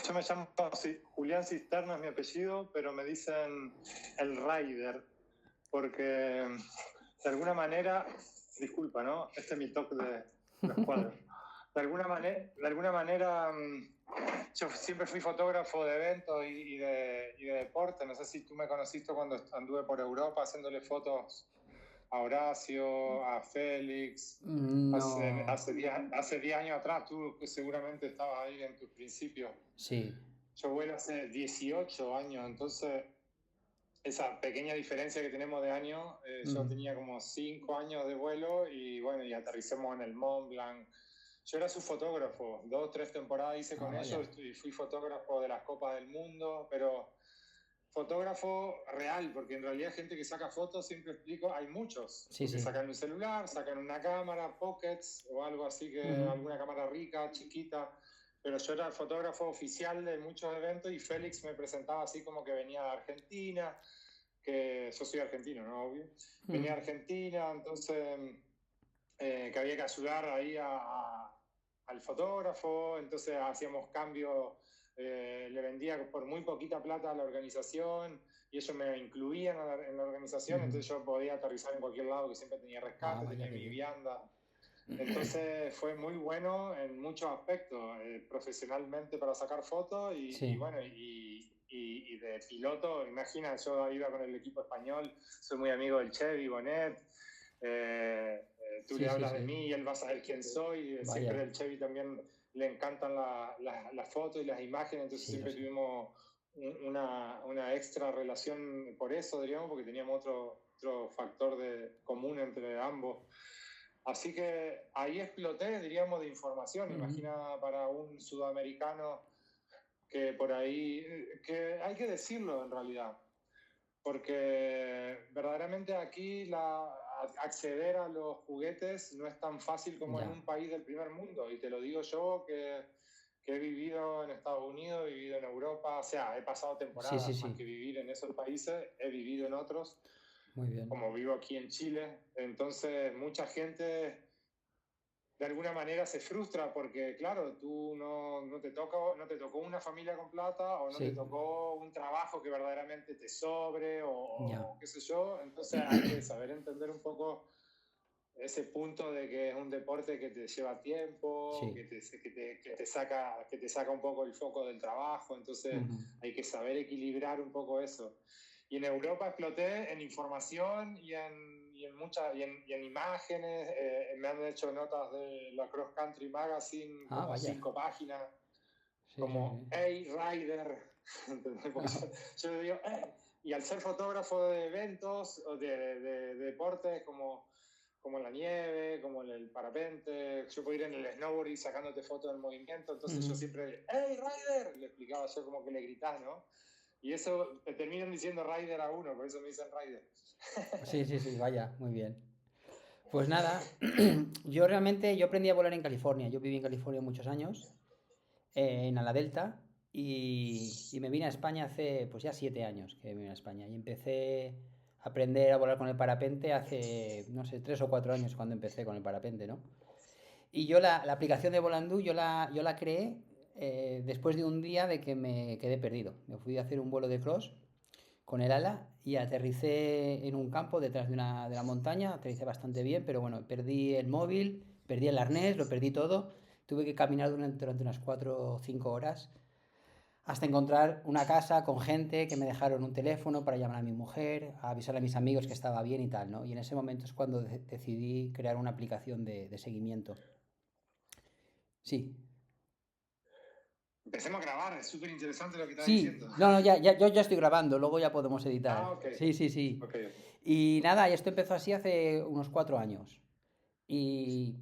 Yo me llamo Julián Cisterna, es mi apellido, pero me dicen el Rider, porque de alguna manera, disculpa, ¿no? Este es mi toque de los cuadros. De alguna manera, yo siempre fui fotógrafo de eventos y de deporte. No sé si tú me conociste cuando anduve por Europa haciéndole fotos a Horacio, a Félix. No. Hace 10 años atrás, tú seguramente estabas ahí en tus principios. Sí. Yo vuelo hace 18 años, entonces esa pequeña diferencia que tenemos de años, yo tenía como 5 años de vuelo y bueno, y aterricemos en el Mont Blanc. Yo era su fotógrafo, 2 o 3 temporadas hice con Vaya. ellos y fui fotógrafo de las Copas del Mundo, pero fotógrafo real, porque en realidad gente que saca fotos, siempre explico, hay muchos, Sí, porque sí. sacan un celular, sacan una cámara, pockets o algo así, que alguna cámara rica, chiquita, pero yo era el fotógrafo oficial de muchos eventos y Félix me presentaba así como que venía de Argentina, que yo soy argentino, ¿no? Obvio. Venía de Argentina, entonces que había que ayudar ahí al fotógrafo, entonces hacíamos cambios, le vendía por muy poquita plata a la organización y ellos me incluían en la organización, entonces yo podía aterrizar en cualquier lado, que siempre tenía rescate, Vaya, tenía qué mi bien. vianda. Entonces fue muy bueno en muchos aspectos, profesionalmente para sacar fotos y Sí. bueno, y de piloto, imagina, yo iba con el equipo español, soy muy amigo del Chevy Bonet, tú Sí, le sí, hablas de sí. mí y él va a saber quién soy, siempre Vaya. el Chevy también le encantan las fotos y las imágenes, entonces Sí, lo siempre sé. tuvimos una extra relación por eso, diríamos, porque teníamos otro factor común entre ambos. Así que ahí exploté, diríamos, de información. Imagina para un sudamericano que por ahí, que hay que decirlo en realidad, porque verdaderamente aquí acceder a los juguetes no es tan fácil como en Ya. un país del primer mundo. Y te lo digo yo que he vivido en Estados Unidos, he vivido en Europa, o sea, he pasado Sí, sí, temporadas más sí. que vivir en esos países, he vivido en otros, Muy bien. como vivo aquí en Chile. Entonces, mucha gente de alguna manera se frustra porque, claro, tú no te tocó una familia con plata o no te Sí. tocó un trabajo que verdaderamente te sobre Ya. o qué sé yo. Entonces hay que saber entender un poco ese punto de que es un deporte que te lleva tiempo, Sí. que te saca un poco el foco del trabajo. Entonces hay que saber equilibrar un poco eso. Y en Europa exploté en información y en imágenes. Me han hecho notas de la Cross Country Magazine, Ah, como vaya. 5 páginas, Sí, sí, sí. como Hey Rider. Porque yo digo, y al ser fotógrafo de eventos o de deportes como en la nieve, como en el parapente, yo puedo ir en el snowboard y sacándote fotos del movimiento, entonces yo siempre, ¡Hey, Ryder! Le explicaba yo como que le gritás, ¿no? Y eso te terminan diciendo Ryder a uno, por eso me dicen Ryder. Sí, sí, sí, vaya, muy bien. Pues nada, yo aprendí a volar en California. Yo viví en California muchos años, en Ala Delta, y me vine a España hace, pues ya 7 años que me vine a España. Y empecé a aprender a volar con el parapente hace, no sé, 3 o 4 años cuando empecé con el parapente, ¿no? Y yo la aplicación de Volandú, yo la creé después de un día de que me quedé perdido. Me fui a hacer un vuelo de cross con el ala y aterricé en un campo detrás de la montaña. Aterricé bastante bien, pero bueno, perdí el móvil, perdí el arnés, lo perdí todo. Tuve que caminar durante unas 4 o 5 horas hasta encontrar una casa con gente que me dejaron un teléfono para llamar a mi mujer, a avisar a mis amigos que estaba bien y tal, ¿no? Y en ese momento es cuando decidí crear una aplicación de seguimiento. Sí, Empecemos a grabar, es súper interesante lo que estás diciendo. sí, no, no, yo ya estoy grabando, luego ya podemos editar. Ok, Sí, sí, sí. ok. Y nada, y esto empezó así hace unos 4 años. Y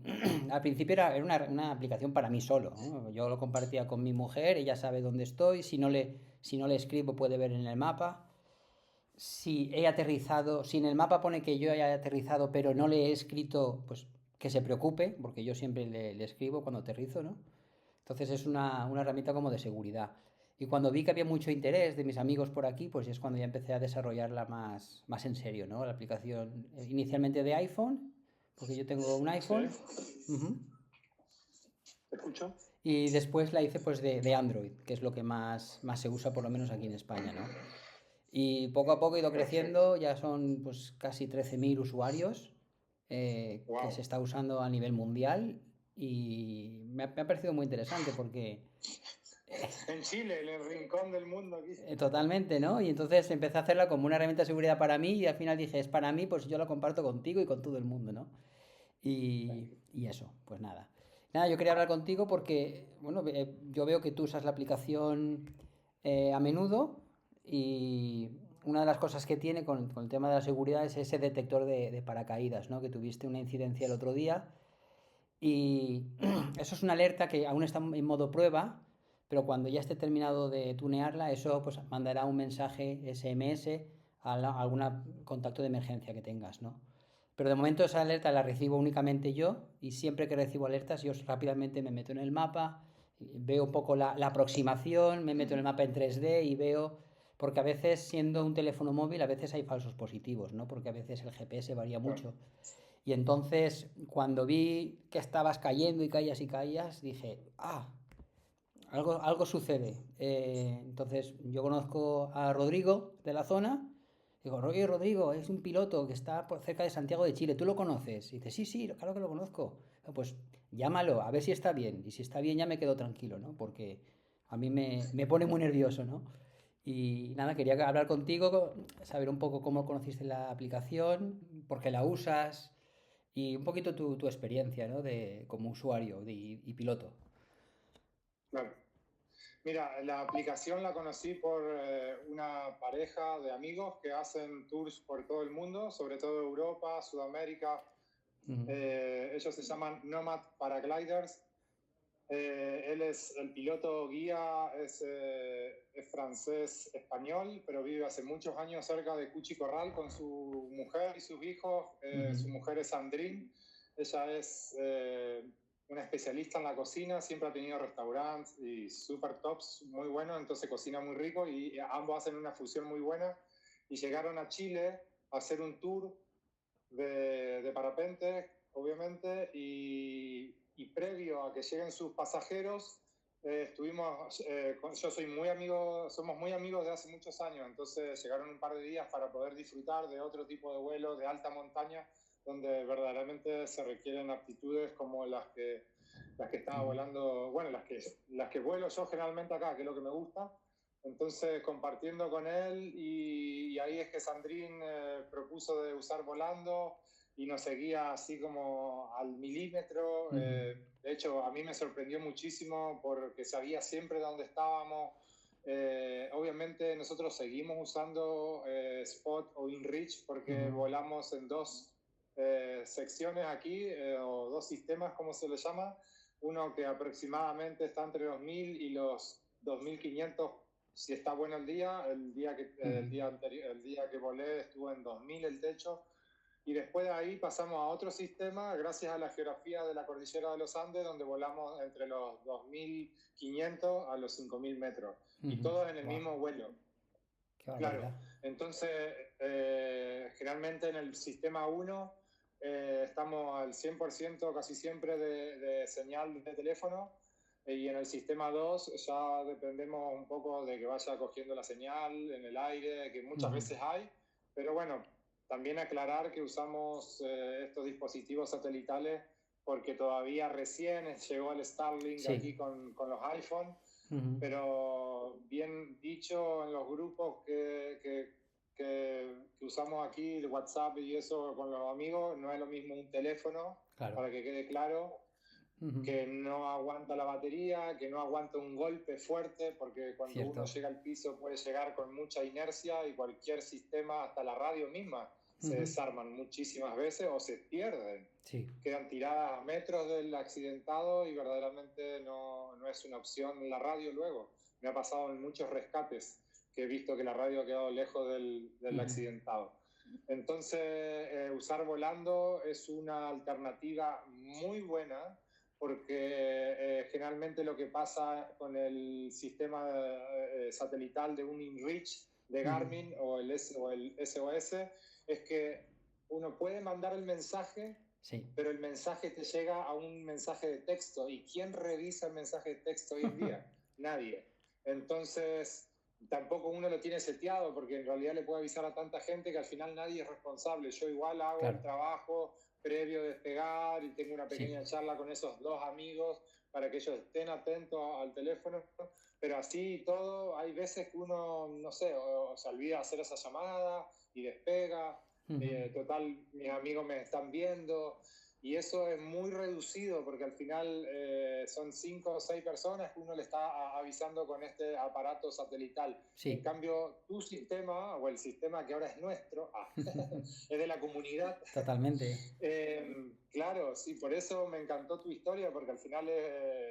al principio era una aplicación para mí solo, ¿no? Yo lo compartía con mi mujer, ella sabe dónde estoy, si no le escribo puede ver en el mapa. Si he aterrizado, si en el mapa pone que yo haya aterrizado pero no le he escrito, pues que se preocupe, porque yo siempre le escribo cuando aterrizo, ¿no? Entonces es una herramienta como de seguridad. Y cuando vi que había mucho interés de mis amigos por aquí, pues es cuando ya empecé a desarrollarla más en serio, ¿no? La aplicación inicialmente de iPhone, porque yo tengo un Sí, iPhone. Ujú. te escucho. Y después la hice pues de Android, que es lo que más se usa por lo menos aquí en España, ¿no? Y poco a poco ha ido Perfecto. creciendo, ya son pues casi 13.000 usuarios que se Wow. está usando a nivel mundial y me ha parecido muy interesante porque En Chile, en el rincón del mundo aquí. totalmente, ¿no? Y entonces empecé a hacerla como una herramienta de seguridad para mí y al final dije, es para mí, pues yo la comparto contigo y con todo el mundo, ¿no? Y eso, pues nada. Nada, yo quería hablar contigo porque, bueno, yo veo que tú usas la aplicación a menudo y una de las cosas que tiene con el tema de la seguridad es ese detector de paracaídas, ¿no? Que tuviste una incidencia el otro día y eso es una alerta que aún está en modo prueba, pero cuando ya esté terminado de tunearla, eso pues mandará un mensaje SMS a algún contacto de emergencia que tengas, ¿no? Pero de momento esa alerta la recibo únicamente yo y siempre que recibo alertas yo rápidamente me meto en el mapa, veo un poco la aproximación, me meto en el mapa en 3D y veo, porque a veces siendo un teléfono móvil a veces hay falsos positivos, ¿no? Porque a veces el GPS varía Claro. mucho. Y entonces cuando vi que estabas cayendo y caías, dije, algo sucede. Entonces yo conozco a Rodrigo de la zona. Digo, oye, Rodrigo, es un piloto que está por cerca de Santiago de Chile. ¿Tú lo conoces? Y dice, sí, sí, claro que lo conozco. Pues llámalo, a ver si está bien. Y si está bien ya me quedo tranquilo, ¿no? Porque a mí me pone muy nervioso, ¿no? Y nada, quería hablar contigo, saber un poco cómo conociste la aplicación, por qué la usas y un poquito tu experiencia, ¿no? Como usuario y piloto. Claro. Mira, la aplicación la conocí por una pareja de amigos que hacen tours por todo el mundo, sobre todo Europa, Sudamérica. Ujú, Ellos se llaman Nomad Paragliders. Él es el piloto guía, es francés español, pero vive hace muchos años cerca de Cuchi Corral con su mujer y sus hijos. ujú, Su mujer es Sandrine, ella es una especialista en la cocina, siempre ha tenido restaurantes y super tops, muy buenos, entonces cocina muy rico y ambos hacen una fusión muy buena. Y llegaron a Chile a hacer un tour de parapente, obviamente, y previo a que lleguen sus pasajeros, yo soy muy amigo, somos muy amigos de hace muchos años, entonces llegaron un par de días para poder disfrutar de otro tipo de vuelo de alta montaña, donde verdaderamente se requieren aptitudes como las que estaba ujú. volando, bueno, las que vuelo yo generalmente acá, que es lo que me gusta. Entonces, compartiendo con él, y ahí es que Sandrine propuso de usar volando y nos seguía así como al milímetro. Ujú, De hecho, a mí me sorprendió muchísimo porque sabía siempre dónde estábamos. Obviamente nosotros seguimos usando Spot o InReach porque ujú, volamos en dos secciones aquí, o dos sistemas, como se le llama. Uno que aproximadamente está entre los 1000 y los 2500 si está bueno ujú. el día que volé estuvo en 2000 el techo, y después de ahí pasamos a otro sistema gracias a la geografía de la cordillera de los Andes, donde volamos entre los 2500 a los 5000 metros, y Ujú. todos en el Guau, mismo vuelo. qué Claro, barbaridad. entonces generalmente en el sistema 1 estamos al 100% casi siempre de señal de teléfono, y en el sistema 2 ya dependemos un poco de que vaya cogiendo la señal en el aire, que muchas Ujú. veces hay, pero bueno, también aclarar que usamos estos dispositivos satelitales porque todavía recién llegó el Starlink Sí. aquí con los iPhone, Ujú. pero bien dicho en los grupos que usamos aquí, el WhatsApp y eso con los amigos, no es lo mismo un teléfono, Claro. para que quede claro, Ujú. que no aguanta la batería, que no aguanta un golpe fuerte, porque cuando uno Cierto. llega al piso puede llegar con mucha inercia y cualquier sistema, hasta la radio misma, se Ujú. desarman muchísimas veces o se pierden. Sí. Quedan tiradas a metros del accidentado y verdaderamente no es una opción la radio luego. Me ha pasado en muchos rescates que he visto que la radio ha quedado lejos del Ujú. accidentado. Entonces, usar volando es una alternativa muy buena porque generalmente lo que pasa con el sistema satelital de un InReach de Ujú. Garmin o el SOS es que uno puede mandar el mensaje, Sí. pero el mensaje te llega a un mensaje de texto. ¿Y quién revisa el mensaje de texto hoy en día? Nadie. Entonces, tampoco uno lo tiene seteado, porque en realidad le puede avisar a tanta gente que al final nadie es responsable. Yo igual hago el trabajo previo a despegar y tengo una pequeña charla con esos dos amigos para que ellos estén atentos al teléfono. Pero así y todo, hay veces que uno, no sé, o se olvida hacer esa llamada y despega. Total, mis amigos me están viendo y eso es muy reducido porque al final son 5 o 6 personas que uno le está avisando con este aparato satelital. Sí. En cambio, tu sistema, o el sistema que ahora es nuestro, es de la comunidad. Totalmente. Claro, sí, por eso me encantó tu historia, porque al final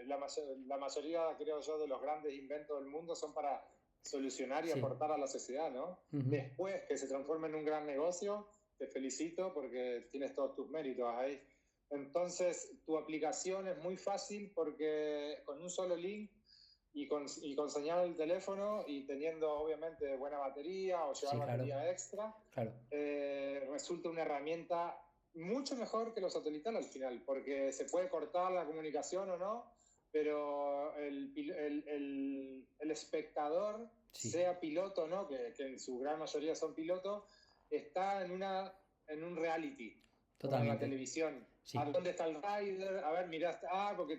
la mayoría, creo yo, de los grandes inventos del mundo son para solucionar y aportar a la sociedad, ¿no? Después que se transforme en un gran negocio, te felicito porque tienes todos tus méritos ahí. Entonces, tu aplicación es muy fácil porque con un solo link y con señal del teléfono y teniendo obviamente buena batería o llevar batería extra, resulta una herramienta mucho mejor que lo satelital al final, porque se puede cortar la comunicación o no, pero el espectador, sea piloto o no, que en su gran mayoría son pilotos, está en un reality, como en la televisión. ¿A dónde está el rider? A ver, miraste, porque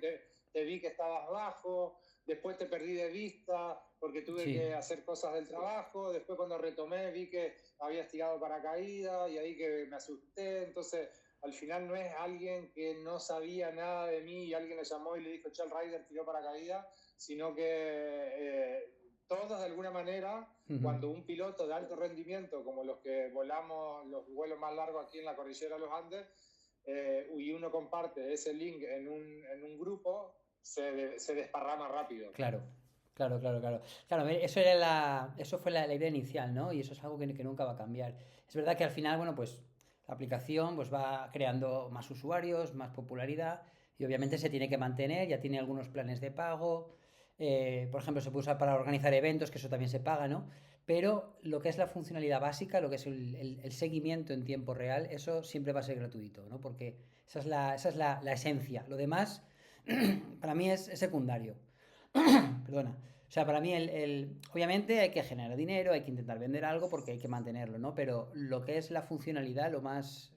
te vi que estabas bajo, después te perdí de vista porque tuve que hacer cosas del trabajo, después cuando retomé vi que habías tirado paracaídas y ahí que me asusté. Entonces al final no es alguien que no sabía nada de mí y alguien le llamó y le dijo, che, el rider tiró paracaídas, sino que todos de alguna manera, cuando un piloto de alto rendimiento, como los que volamos los vuelos más largos aquí en la cordillera de los Andes, y uno comparte ese link en un grupo, se desparrama rápido. Claro, a ver, eso fue la idea inicial, ¿no? Y eso es algo que nunca va a cambiar. Es verdad que al final, bueno, pues la aplicación pues va creando más usuarios, más popularidad y obviamente se tiene que mantener, ya tiene algunos planes de pago. Por ejemplo, se puede usar para organizar eventos, que eso también se paga, ¿no? Pero lo que es la funcionalidad básica, lo que es el seguimiento en tiempo real, eso siempre va a ser gratuito, ¿no? Porque esa es la esencia. Lo demás, para mí, es secundario. Perdona. O sea, para mí obviamente hay que generar dinero, hay que intentar vender algo porque hay que mantenerlo, ¿no? Pero lo que es la funcionalidad, lo más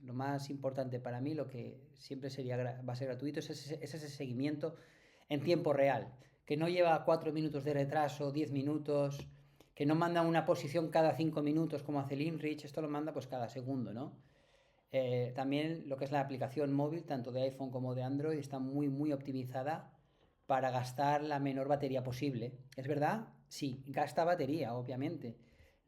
importante para mí, lo que siempre va a ser gratuito, es ese seguimiento en tiempo real, que no lleva 4 minutos de retraso, 10 minutos, que no manda una posición cada 5 minutos como hace el InReach, esto lo manda pues cada segundo, ¿no? También lo que es la aplicación móvil, tanto de iPhone como de Android, está muy, muy optimizada para gastar la menor batería posible. ¿Es verdad? Sí, gasta batería, obviamente,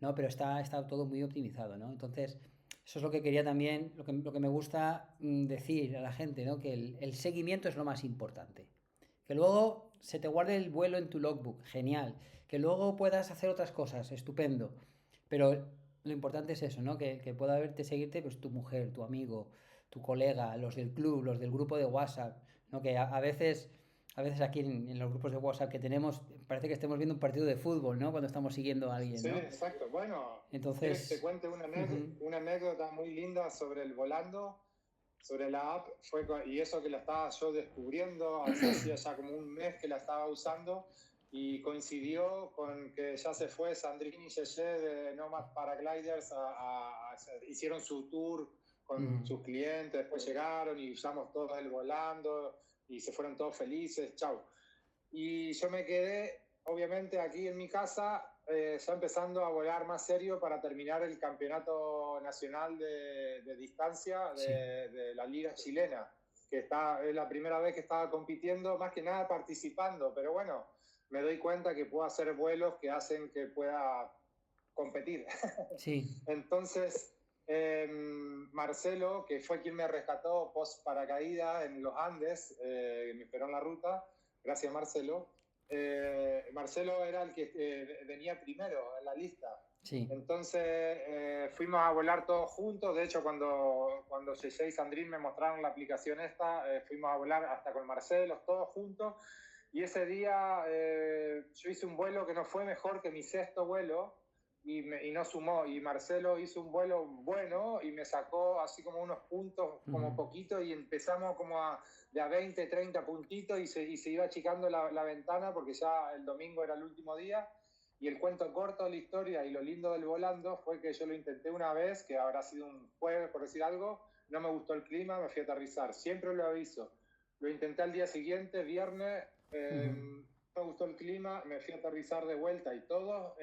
¿no? Pero está todo muy optimizado, ¿no? Entonces, eso es lo que quería también, lo que me gusta decir a la gente, ¿no? Que el seguimiento es lo más importante. Que luego se te guarde el vuelo en tu logbook, genial. Que luego puedas hacer otras cosas, estupendo. Pero lo importante es eso, ¿no? Que pueda verte, seguirte, pues tu mujer, tu amigo, tu colega, los del club, los del grupo de WhatsApp, ¿no? Que a veces aquí en los grupos de WhatsApp que tenemos, parece que estemos viendo un partido de fútbol, ¿no? Cuando estamos siguiendo a alguien, ¿no? Sí, exacto. Bueno, entonces te cuento una anécdota muy linda sobre el volando, sobre la app, y eso que la estaba yo descubriendo, hacía ya como un mes que la estaba usando, y coincidió con que ya se fue Sandrine y Yeye de Nomad Paragliders, hicieron su tour con sus clientes, después llegaron y usamos todo el volando, y se fueron todos felices, chau. Y yo me quedé, obviamente, aquí en mi casa, ya empezando a volar más serio para terminar el campeonato nacional de distancia de la liga chilena, que es la primera vez que estaba compitiendo, más que nada participando, pero bueno, me doy cuenta que puedo hacer vuelos que hacen que pueda competir. Sí. Entonces, Marcelo, que fue quien me rescató post paracaídas en los Andes, me esperó en la ruta, gracias Marcelo. Marcelo era el que venía primero en la lista. Sí. Entonces fuimos a volar todos juntos. De hecho, cuando Yeye y Sandrine me mostraron la aplicación esta, fuimos a volar hasta con Marcelo, todos juntos. Y ese día yo hice un vuelo que no fue mejor que mi sexto vuelo. y no sumó. Y Marcelo hizo un vuelo bueno y me sacó así como unos puntos, como poquito, y empezamos como de a 20, 30 puntitos y se iba achicando la ventana porque ya el domingo era el último día. Y el cuento corto de la historia y lo lindo del volando fue que yo lo intenté una vez, que habrá sido un jueves por decir algo, no me gustó el clima, me fui a aterrizar. Siempre lo aviso. Lo intenté al día siguiente, viernes, me gustó el clima, me fui a aterrizar de vuelta y todo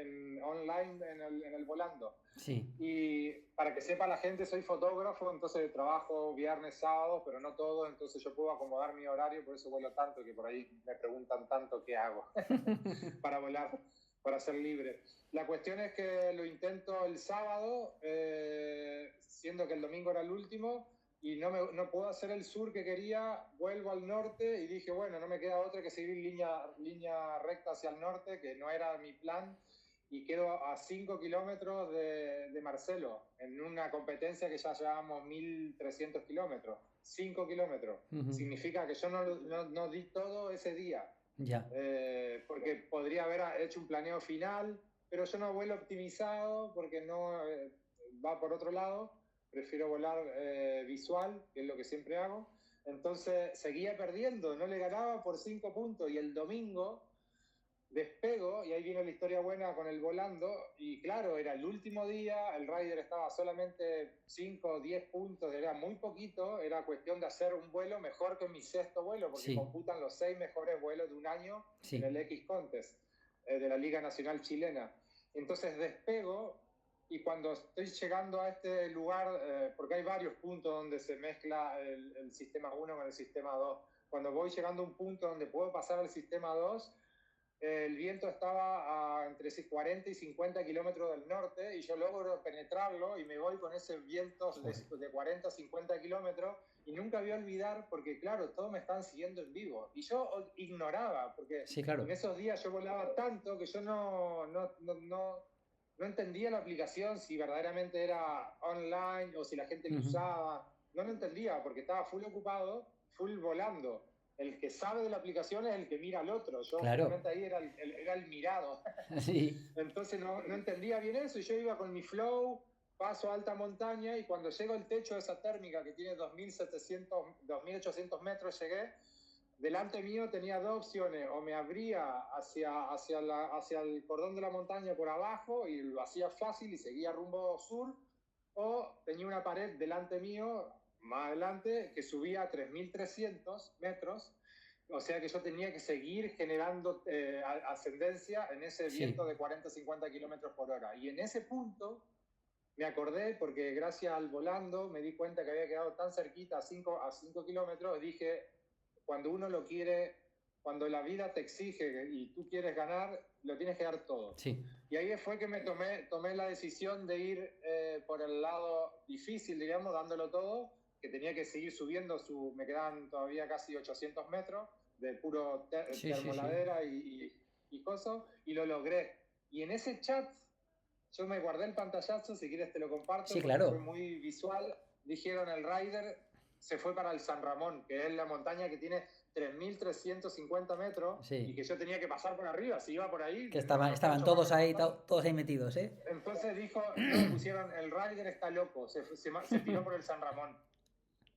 online en el volando. Sí. Y para que sepa la gente, soy fotógrafo, entonces trabajo viernes, sábado, pero no todo, entonces yo puedo acomodar mi horario, por eso vuelo tanto, que por ahí me preguntan tanto qué hago para volar, para ser libre. La cuestión es que lo intento el sábado, siendo que el domingo era el último, y no puedo hacer el sur que quería, vuelvo al norte y dije, bueno, no me queda otra que seguir línea recta hacia el norte, que no era mi plan, y quedo a 5 kilómetros de Marcelo, en una competencia que ya llevábamos 1.300 kilómetros. 5 kilómetros. Significa que yo no di todo ese día. Ya. Porque podría haber hecho un planeo final, pero yo no vuelo optimizado porque no va por otro lado. Prefiero volar visual, que es lo que siempre hago. Entonces seguía perdiendo, no le ganaba por 5 puntos. Y el domingo despego, y ahí viene la historia buena con el volando, y claro, era el último día, el rider estaba solamente 5 o 10 puntos, era muy poquito, era cuestión de hacer un vuelo mejor que mi sexto vuelo, porque computan los 6 mejores vuelos de un año en el X-Contest de la Liga Nacional Chilena. Entonces despego, y cuando estoy llegando a este lugar, porque hay varios puntos donde se mezcla el sistema 1 con el sistema 2, cuando voy llegando a un punto donde puedo pasar al sistema 2, el viento estaba entre 40 y 50 kilómetros del norte, y yo logro penetrarlo y me voy con ese viento de 40 a 50 kilómetros, y nunca voy a olvidar, porque claro, todos me están siguiendo en vivo y yo ignoraba, porque en esos días yo volaba tanto que yo no entendía la aplicación, si verdaderamente era online o si la gente lo usaba. No lo entendía porque estaba full ocupado, full volando. El que sabe de la aplicación es el que mira al otro. Yo realmente ahí era el mirado. Sí. Entonces no entendía bien eso, y yo iba con mi flow, paso a alta montaña, y cuando llego al techo de esa térmica que tiene 2.800 metros, llegué, delante mío tenía dos opciones: o me abría hacia el cordón de la montaña por abajo y lo hacía fácil y seguía rumbo sur, o tenía una pared delante mío, más adelante, que subía a 3.300 metros, o sea que yo tenía que seguir generando ascendencia en ese viento de 40-50 kilómetros por hora. Y en ese punto me acordé, porque gracias al volando me di cuenta que había quedado tan cerquita, a 5 kilómetros, dije, cuando uno lo quiere, cuando la vida te exige y tú quieres ganar, lo tienes que dar todo. Sí. Y ahí fue que me tomé la decisión de ir por el lado difícil, digamos, dándolo todo, que tenía que seguir subiendo, me quedaban todavía casi 800 metros de puro termoladera y cosas, y lo logré. Y en ese chat, yo me guardé el pantallazo, si quieres te lo comparto, sí, claro. Fue muy visual. Dijeron, el rider se fue para el San Ramón, que es la montaña que tiene 3.350 metros, y que yo tenía que pasar por arriba, si iba por ahí. Que estaban todos ahí, todos ahí metidos, ¿eh? Entonces me pusieron, el rider está loco, se tiró por el San Ramón,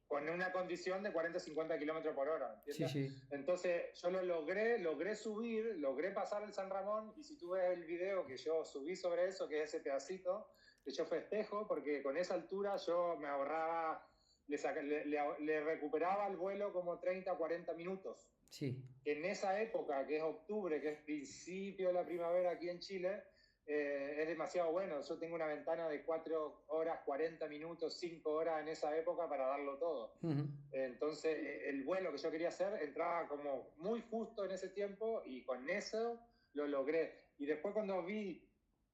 con una condición de 40-50 kilómetros por hora, ¿entiendes? Sí. Entonces yo lo logré subir, logré pasar el San Ramón, y si tú ves el video que yo subí sobre eso, que es ese pedacito, que yo festejo, porque con esa altura yo me ahorraba, le recuperaba el vuelo como 30-40 minutos. Sí. En esa época, que es octubre, que es principio de la primavera aquí en Chile, es demasiado bueno. Yo tengo una ventana de 4 horas, 40 minutos, 5 horas en esa época para darlo todo. Entonces, el vuelo que yo quería hacer entraba como muy justo en ese tiempo, y con eso lo logré. Y después, cuando vi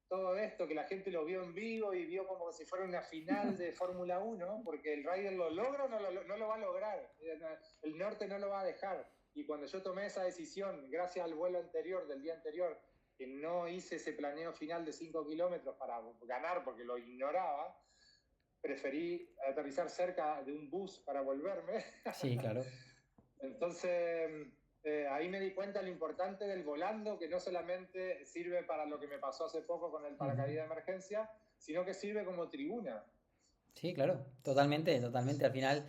todo esto, que la gente lo vio en vivo y vio como si fuera una final de Fórmula 1, porque el rider lo logra o no lo va a lograr. El norte no lo va a dejar. Y cuando yo tomé esa decisión, gracias al vuelo anterior, del día anterior, que no hice ese planeo final de 5 kilómetros para ganar porque lo ignoraba, preferí aterrizar cerca de un bus para volverme. Sí, claro. Entonces, ahí me di cuenta lo importante del volando, que no solamente sirve para lo que me pasó hace poco con el paracaídas de emergencia, sino que sirve como tribuna. Sí, claro, totalmente, totalmente. Al final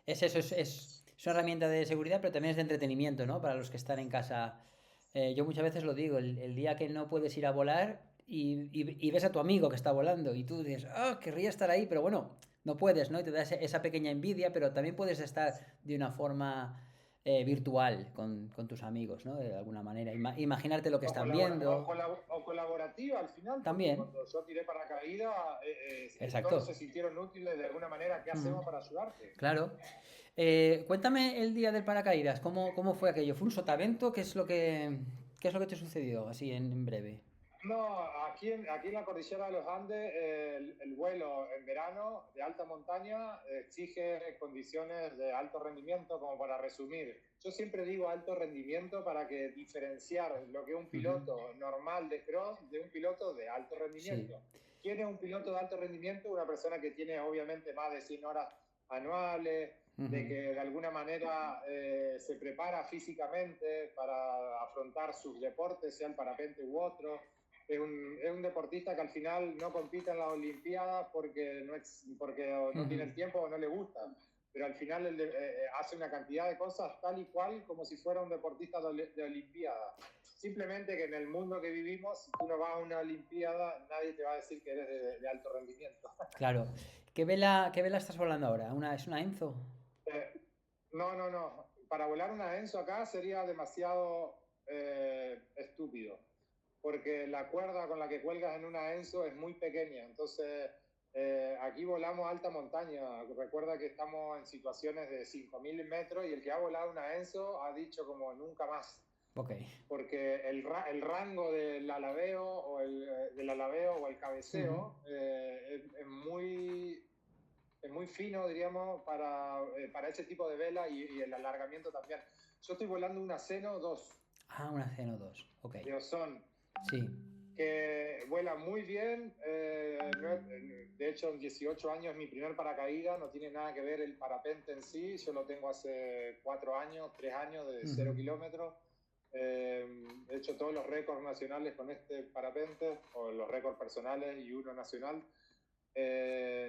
es eso, es una herramienta de seguridad, pero también es de entretenimiento, ¿no? Para los que están en casa. Yo muchas veces lo digo, el día que no puedes ir a volar y ves a tu amigo que está volando y tú dices, ah, querría estar ahí, pero bueno, no puedes, ¿no? Y te da esa pequeña envidia, pero también puedes estar de una forma virtual con tus amigos, ¿no? De alguna manera. Imaginarte lo que están viendo. O colaborativa al final, porque También, cuando yo tiré paracaídas, todos se exacto. sintieron útiles de alguna manera. ¿Qué Ujú. hacemos para ayudarte? Claro. Cuéntame el día del paracaídas, ¿cómo fue aquello? ¿Fue un sotavento? ¿Qué es lo que te sucedió? Así en breve. No, aquí en la cordillera de los Andes, el vuelo en verano de alta montaña exige condiciones de alto rendimiento, como para resumir. Yo siempre digo alto rendimiento para que diferenciar lo que es un piloto normal de cross de un piloto de alto Sí. rendimiento. ¿Quién es un piloto de alto rendimiento? Una persona que tiene obviamente más de 100 horas anuales, de que de alguna manera se prepara físicamente para afrontar sus deportes, sea el parapente u otro. Es un deportista que al final no compite en las Olimpiadas porque no tiene el tiempo o no le gusta, pero al final hace una cantidad de cosas tal y cual como si fuera un deportista de Olimpiada. Simplemente que en el mundo que vivimos, si tú no vas a una Olimpiada, nadie te va a decir que eres de alto rendimiento. Claro. Qué vela estás volando ahora? ¿Es una Enzo? Eh, no. Para volar una Enzo acá sería demasiado estúpido, porque la cuerda con la que cuelgas en una Enzo es muy pequeña. Entonces, aquí volamos alta montaña. Recuerda que estamos en situaciones de 5.000 metros y el que ha volado una Enzo ha dicho como nunca más. Ok. Porque el rango del alabeo o el cabeceo es muy fino, diríamos, para ese tipo de vela y el alargamiento también. Yo estoy volando una Seno 2 Ah, una CN2. Ok. de Ozón, Sí. que vuela muy bien. De hecho, en 18 años es mi primer paracaídas, no tiene nada que ver el parapente en sí. Yo lo tengo hace 4 años, 3 años, de 0 kilómetros. He hecho todos los récords nacionales con este parapente, o los récords personales y uno nacional.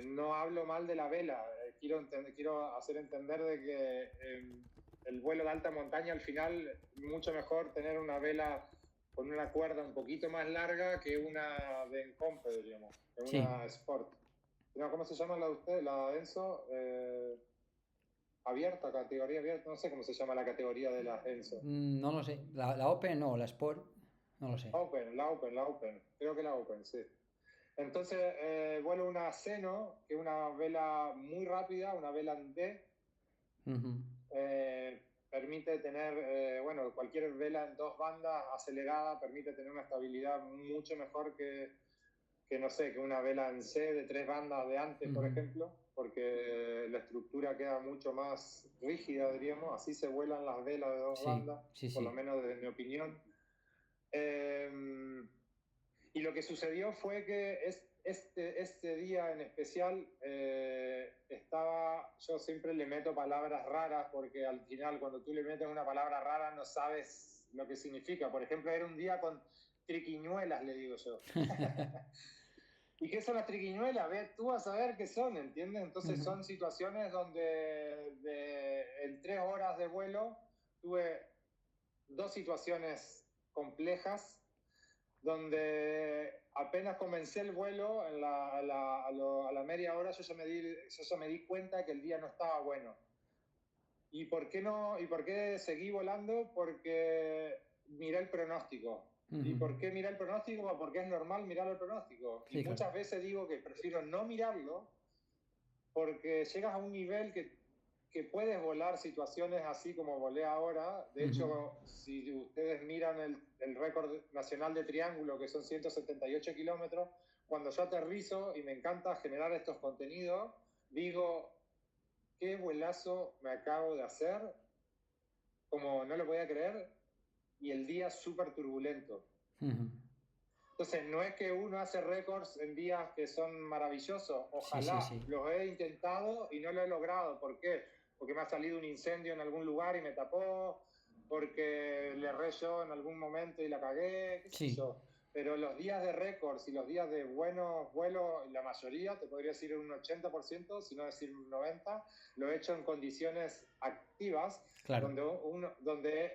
No hablo mal de la vela, quiero hacer entender de que el vuelo de alta montaña al final mucho mejor tener una vela con una cuerda un poquito más larga que una de encompe, diríamos, que Sí. una Sport. No, ¿cómo se llama la de usted? La Enzo, abierta, categoría abierta, no sé cómo se llama la categoría de la Enzo. No lo sé. La Open no, la Sport, no lo sé. La Open, creo que la Open, sí. Entonces, vuelo una Seno, que es una vela muy rápida, una vela en D. Permite tener, cualquier vela en 2 bandas acelerada, permite tener una estabilidad mucho mejor no sé, que una vela en C de 3 bandas de antes, por ejemplo, porque la estructura queda mucho más rígida, diríamos. Así se vuelan las velas de 2 bandas, por lo menos desde mi opinión. Y lo que sucedió fue que este día en especial yo siempre le meto palabras raras, porque al final cuando tú le metes una palabra rara no sabes lo que significa. Por ejemplo, era un día con triquiñuelas, le digo yo. ¿Y qué son las triquiñuelas? Tú vas a ver qué son, ¿entiendes? Entonces son situaciones donde en 3 horas de vuelo tuve 2 situaciones complejas, donde apenas comencé el vuelo, a la media hora yo ya me di cuenta que el día no estaba bueno. ¿Y por qué seguí volando? Porque miré el pronóstico. ¿Y por qué miré el pronóstico? Porque es normal mirar el pronóstico. Sí, Y claro. muchas veces digo que prefiero no mirarlo, porque llegas a un nivel que puedes volar situaciones así como volé ahora. De hecho, si ustedes miran el récord nacional de triángulo, que son 178 kilómetros, cuando yo aterrizo y me encanta generar estos contenidos, digo, qué vuelazo me acabo de hacer, como no lo podía creer, y el día súper turbulento. Entonces, no es que uno hace récords en días que son maravillosos. Ojalá. Sí. Los he intentado y no lo he logrado. ¿Por qué? Porque me ha salido un incendio en algún lugar y me tapó, porque le erré yo en algún momento y la cagué, qué sé Sí, yo. Pero los días de récords y los días de buenos vuelos, la mayoría, te podría decir un 80%, si no decir un 90%, lo he hecho en condiciones activas, claro, donde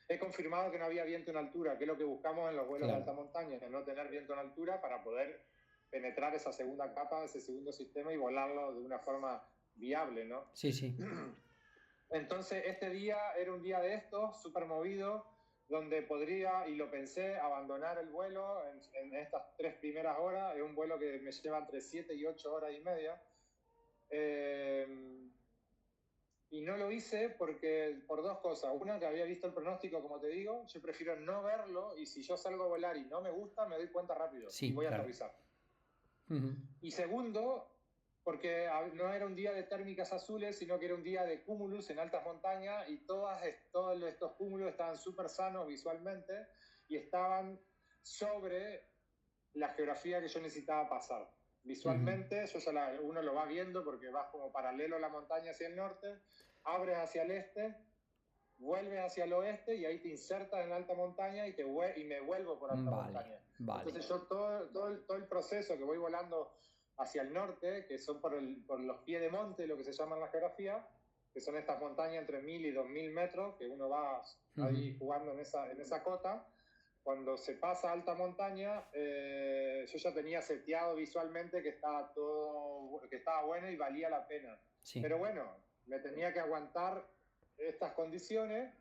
he confirmado que no había viento en altura, que es lo que buscamos en los vuelos de claro. alta montaña, de no tener viento en altura para poder penetrar esa segunda capa, ese segundo sistema y volarlo de una forma viable, ¿no? Sí, sí. Entonces, este día era un día de estos, súper movido, donde podría, y lo pensé, abandonar el vuelo en estas 3 primeras horas. Es un vuelo que me lleva entre 7 y 8 horas y media. Y no lo hice por 2 cosas. Una, que había visto el pronóstico, como te digo. Yo prefiero no verlo, y si yo salgo a volar y no me gusta, me doy cuenta rápido y Sí, voy a claro. aterrizar. Ujú. Y segundo, porque no era un día de térmicas azules, sino que era un día de cúmulos en altas montañas, y todos estos cúmulos estaban súper sanos visualmente y estaban sobre la geografía que yo necesitaba pasar. Ujú. Visualmente, uno lo va viendo porque vas como paralelo a la montaña hacia el norte, abres hacia el este, vuelves hacia el oeste y ahí te insertas en alta montaña y me vuelvo por alta Vale, montaña. vale. Entonces yo todo el proceso que voy volando hacia el norte, que son por los pies de monte, lo que se llama en la geografía, que son estas montañas entre 1000 y 2000 metros, que uno va ahí Ujú. jugando en esa cota. Cuando se pasa a alta montaña, yo ya tenía seteado visualmente que estaba bueno y valía la pena. Sí. Pero bueno, me tenía que aguantar estas condiciones.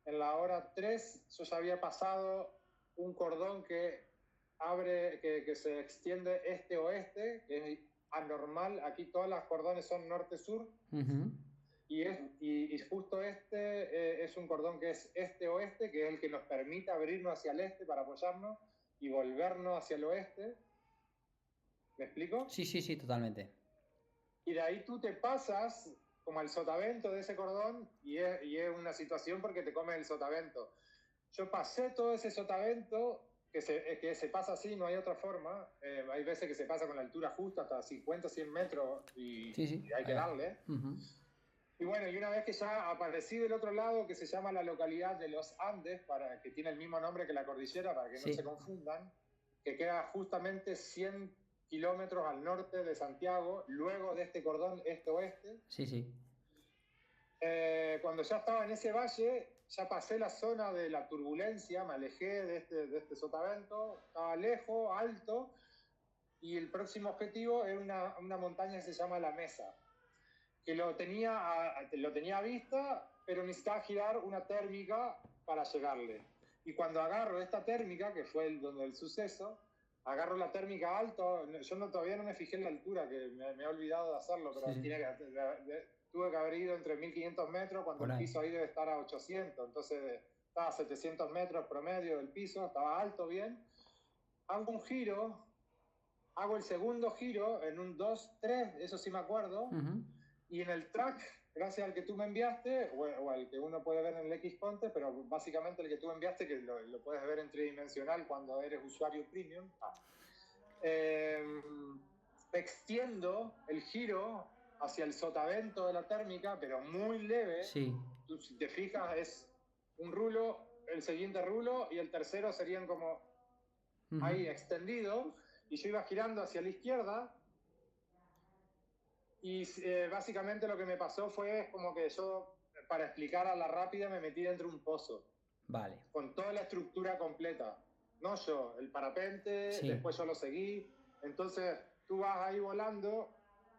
En la hora 3 yo ya había pasado un cordón que se extiende este-oeste, que es anormal. Aquí todas las cordones son norte-sur. Ujú. Y justo es un cordón que es este-oeste, que es el que nos permite abrirnos hacia el este para apoyarnos y volvernos hacia el oeste. ¿Me explico? Sí, sí, sí, totalmente. Y de ahí tú te pasas como al sotavento de ese cordón, y es una situación porque te comes el sotavento. Yo pasé todo ese sotavento, que se pasa así, no hay otra forma. Hay veces que se pasa con la altura justa, hasta 50, 100 metros, y Sí, sí, hay que vaya. darle. Ujú. Y bueno, y una vez que ya aparecí del otro lado, que se llama la localidad de Los Andes, que tiene el mismo nombre que la cordillera, para que no Sí, se confundan, que queda justamente 100 kilómetros al norte de Santiago, luego de este cordón este-oeste. sí, sí. Cuando ya estaba en ese valle, ya pasé la zona de la turbulencia, me alejé de este sotavento, estaba lejos, alto, y el próximo objetivo es una montaña que se llama La Mesa, que lo tenía a vista, pero necesitaba girar una térmica para llegarle. Y cuando agarro esta térmica, que fue donde el suceso, agarro la térmica alto. Yo todavía no me fijé en la altura, que me he olvidado de hacerlo, pero Sí, sí. tuve que haber ido entre 1500 metros, cuando Por el ahí. piso ahí debe estar a 800. Entonces estaba a 700 metros promedio del piso, estaba alto bien. Hago un giro, hago el segundo giro en un 2-3, eso sí me acuerdo. Ujú. Y en el track, gracias al que tú me enviaste, o al que uno puede ver en el Xponte, pero básicamente el que tú enviaste, que lo puedes ver en tridimensional cuando eres usuario premium, extiendo el giro hacia el sotavento de la térmica, pero muy leve. Sí. Tú, si te fijas, es un rulo, el siguiente rulo, y el tercero serían como Ujú. ahí extendido, y yo iba girando hacia la izquierda. Y básicamente lo que me pasó fue como que yo, para explicar a la rápida, me metí dentro de un pozo, Vale. con toda la estructura completa. No yo, el parapente, Sí. después yo lo seguí. Entonces tú vas ahí volando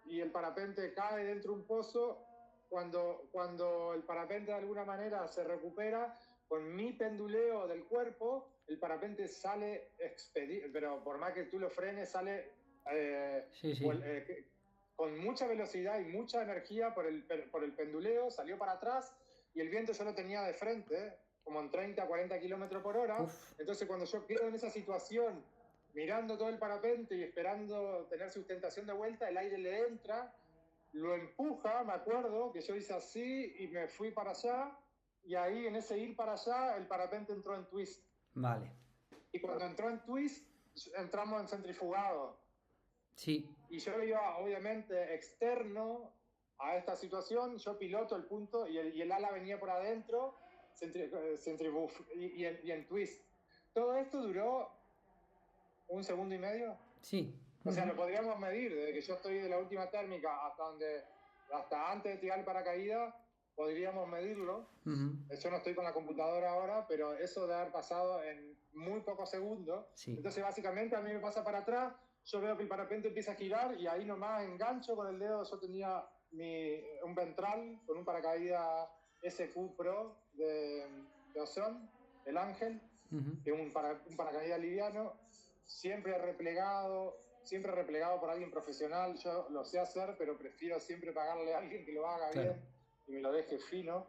y el parapente cae dentro de un pozo. Cuando el parapente de alguna manera se recupera, con mi penduleo del cuerpo, el parapente sale expedido, pero por más que tú lo frenes, sale Sí, sí. con mucha velocidad y mucha energía por el penduleo, salió para atrás, y el viento yo lo tenía de frente, como en 30, 40 kilómetros por hora. Uf. Entonces cuando yo quedo en esa situación, mirando todo el parapente y esperando tener sustentación de vuelta, el aire le entra, lo empuja, me acuerdo que yo hice así y me fui para allá, y ahí en ese ir para allá el parapente entró en twist. Vale. Y cuando entró en twist, entramos en centrifugado. Sí. Y yo iba obviamente externo a esta situación, yo piloto el punto y el ala venía por adentro, y en twist. Todo esto duró 1 segundo y medio. Sí. O sea, lo podríamos medir, desde que yo estoy de la última térmica hasta antes de tirar el paracaídas, podríamos medirlo. Yo no estoy con la computadora ahora, pero eso de haber pasado en muy pocos segundos. Sí. Entonces, básicamente, a mí me pasa para atrás, yo veo que el parapente empieza a girar y ahí nomás engancho con el dedo. Yo tenía un ventral con un paracaídas SQ Pro de Ozone, el Ángel, que es un paracaídas liviano, siempre replegado por alguien profesional. Yo lo sé hacer, pero prefiero siempre pagarle a alguien que lo haga bien y me lo deje fino.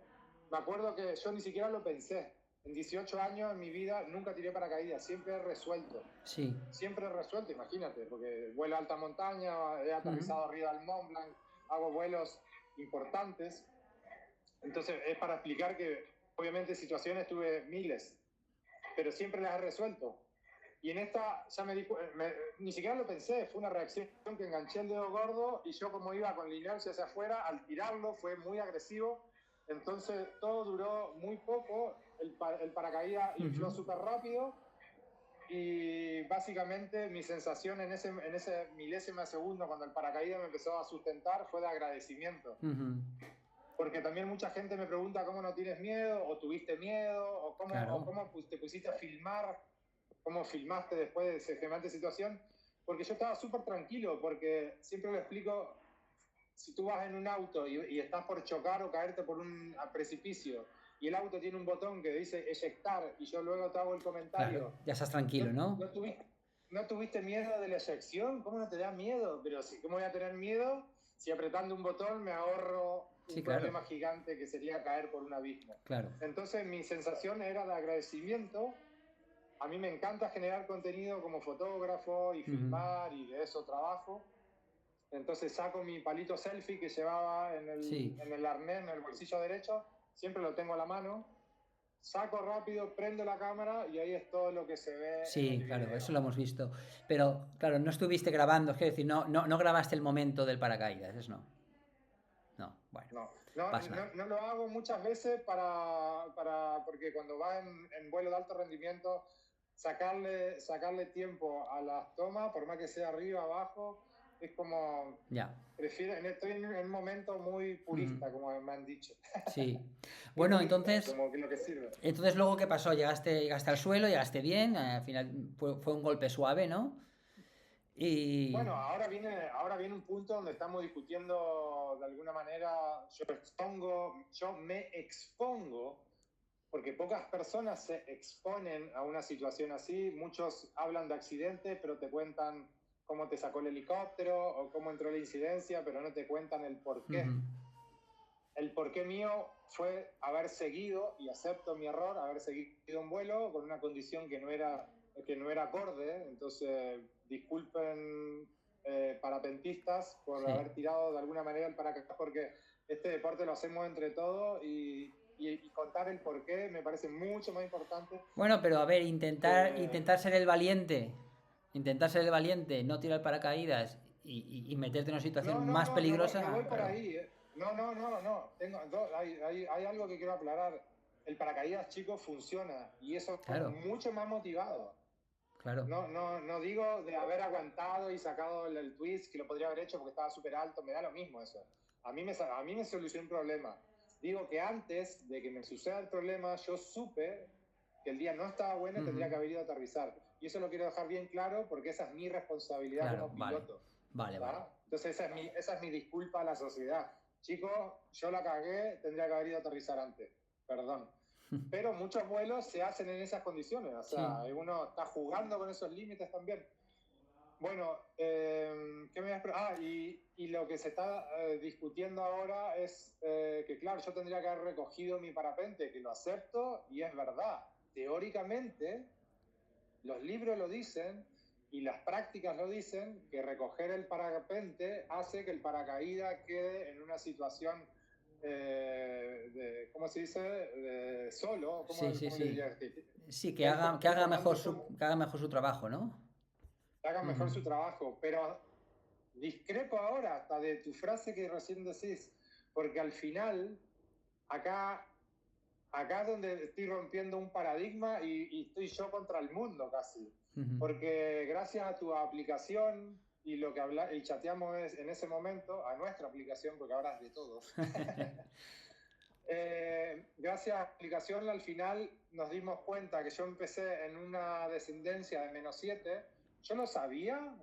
Me acuerdo que yo ni siquiera lo pensé. En 18 años en mi vida nunca tiré paracaídas, siempre he resuelto. Sí. Siempre he resuelto, imagínate, porque vuelo a alta montaña, he aterrizado arriba del Mont Blanc, hago vuelos importantes. Entonces es para explicar que obviamente situaciones tuve miles, pero siempre las he resuelto. Y en esta ya ni siquiera lo pensé, fue una reacción que enganché el dedo gordo y yo como iba con la inercia hacia afuera, al tirarlo fue muy agresivo. Entonces todo duró muy poco, el paracaídas infló súper rápido y básicamente mi sensación en ese milésima de segundo cuando el paracaídas me empezó a sustentar fue de agradecimiento. Porque también mucha gente me pregunta cómo no tienes miedo, o tuviste miedo, o cómo te pusiste a filmar, cómo filmaste después de semejante situación. Porque yo estaba súper tranquilo, porque siempre lo explico, si tú vas en un auto y estás por chocar o caerte por un precipicio, y el auto tiene un botón que dice eyectar, y yo luego te hago el comentario. Claro, ya estás tranquilo, ¿no? ¿No tuviste miedo de la eyección? ¿Cómo no te da miedo? Pero ¿cómo voy a tener miedo si apretando un botón me ahorro un problema gigante que sería caer por un abismo? Claro. Entonces mi sensación era de agradecimiento. A mí me encanta generar contenido como fotógrafo y filmar, y de eso trabajo. Entonces saco mi palito selfie que llevaba en el arnés, en el bolsillo derecho, siempre lo tengo a la mano, saco rápido, prendo la cámara y ahí es todo lo que se ve. Sí, claro, eso lo hemos visto. Pero, claro, no estuviste grabando, es decir, no grabaste el momento del paracaídas, eso no. No, bueno. No lo hago muchas veces porque cuando vas en vuelo de alto rendimiento, sacarle tiempo a las tomas, por más que sea arriba, abajo, es como... estoy en un momento muy purista, como me han dicho. Sí. Bueno, entonces... Como que lo que sirve. Entonces, luego, ¿qué pasó? Llegaste al suelo, llegaste bien, al final fue un golpe suave, ¿no? Y... Bueno, ahora viene un punto donde estamos discutiendo de alguna manera. Yo me expongo, porque pocas personas se exponen a una situación así. Muchos hablan de accidente, pero te cuentan cómo te sacó el helicóptero o cómo entró la incidencia, pero no te cuentan el porqué. El porqué mío fue haber seguido, y acepto mi error, haber seguido un vuelo con una condición que no era acorde. Entonces, disculpen parapentistas por haber tirado de alguna manera el paracaídas, porque este deporte lo hacemos entre todos y contar el porqué me parece mucho más importante. Bueno, pero a ver, intentar ser el valiente, no tirar el paracaídas y meterte en una situación más peligrosa. No voy por ahí. No. Hay algo que quiero aclarar. El paracaídas, chicos, funciona y eso es mucho más motivado. Claro. No digo de haber aguantado y sacado el twist, que lo podría haber hecho porque estaba súper alto, me da lo mismo eso. A mí me solucionó un problema. Digo que antes de que me suceda el problema, yo supe que el día no estaba bueno y tendría que haber ido a aterrizar. Y eso lo quiero dejar bien claro porque esa es mi responsabilidad como piloto. Vale. Entonces esa es mi disculpa a la sociedad. Chicos, yo la cagué, tendría que haber ido a aterrizar antes. Perdón. Pero muchos vuelos se hacen en esas condiciones, o sea, uno está jugando con esos límites también. Bueno, ¿qué me voy a esperar? Y lo que se está discutiendo ahora es que, claro, yo tendría que haber recogido mi parapente, que lo acepto y es verdad. Teóricamente, los libros lo dicen y las prácticas lo dicen, que recoger el parapente hace que el paracaídas quede en una situación... ¿cómo se dice? Solo. Sí, que haga mejor su trabajo, ¿no? Que haga mejor su trabajo, pero discrepo ahora hasta de tu frase que recién decís. porque al final, acá es donde estoy rompiendo un paradigma y estoy yo contra el mundo casi. Porque gracias a tu aplicación y lo que y chateamos en ese momento, a nuestra aplicación, porque ahora es de todos. Gracias a la aplicación al final nos dimos cuenta que yo empecé en una descendencia de -7. Yo no sabía,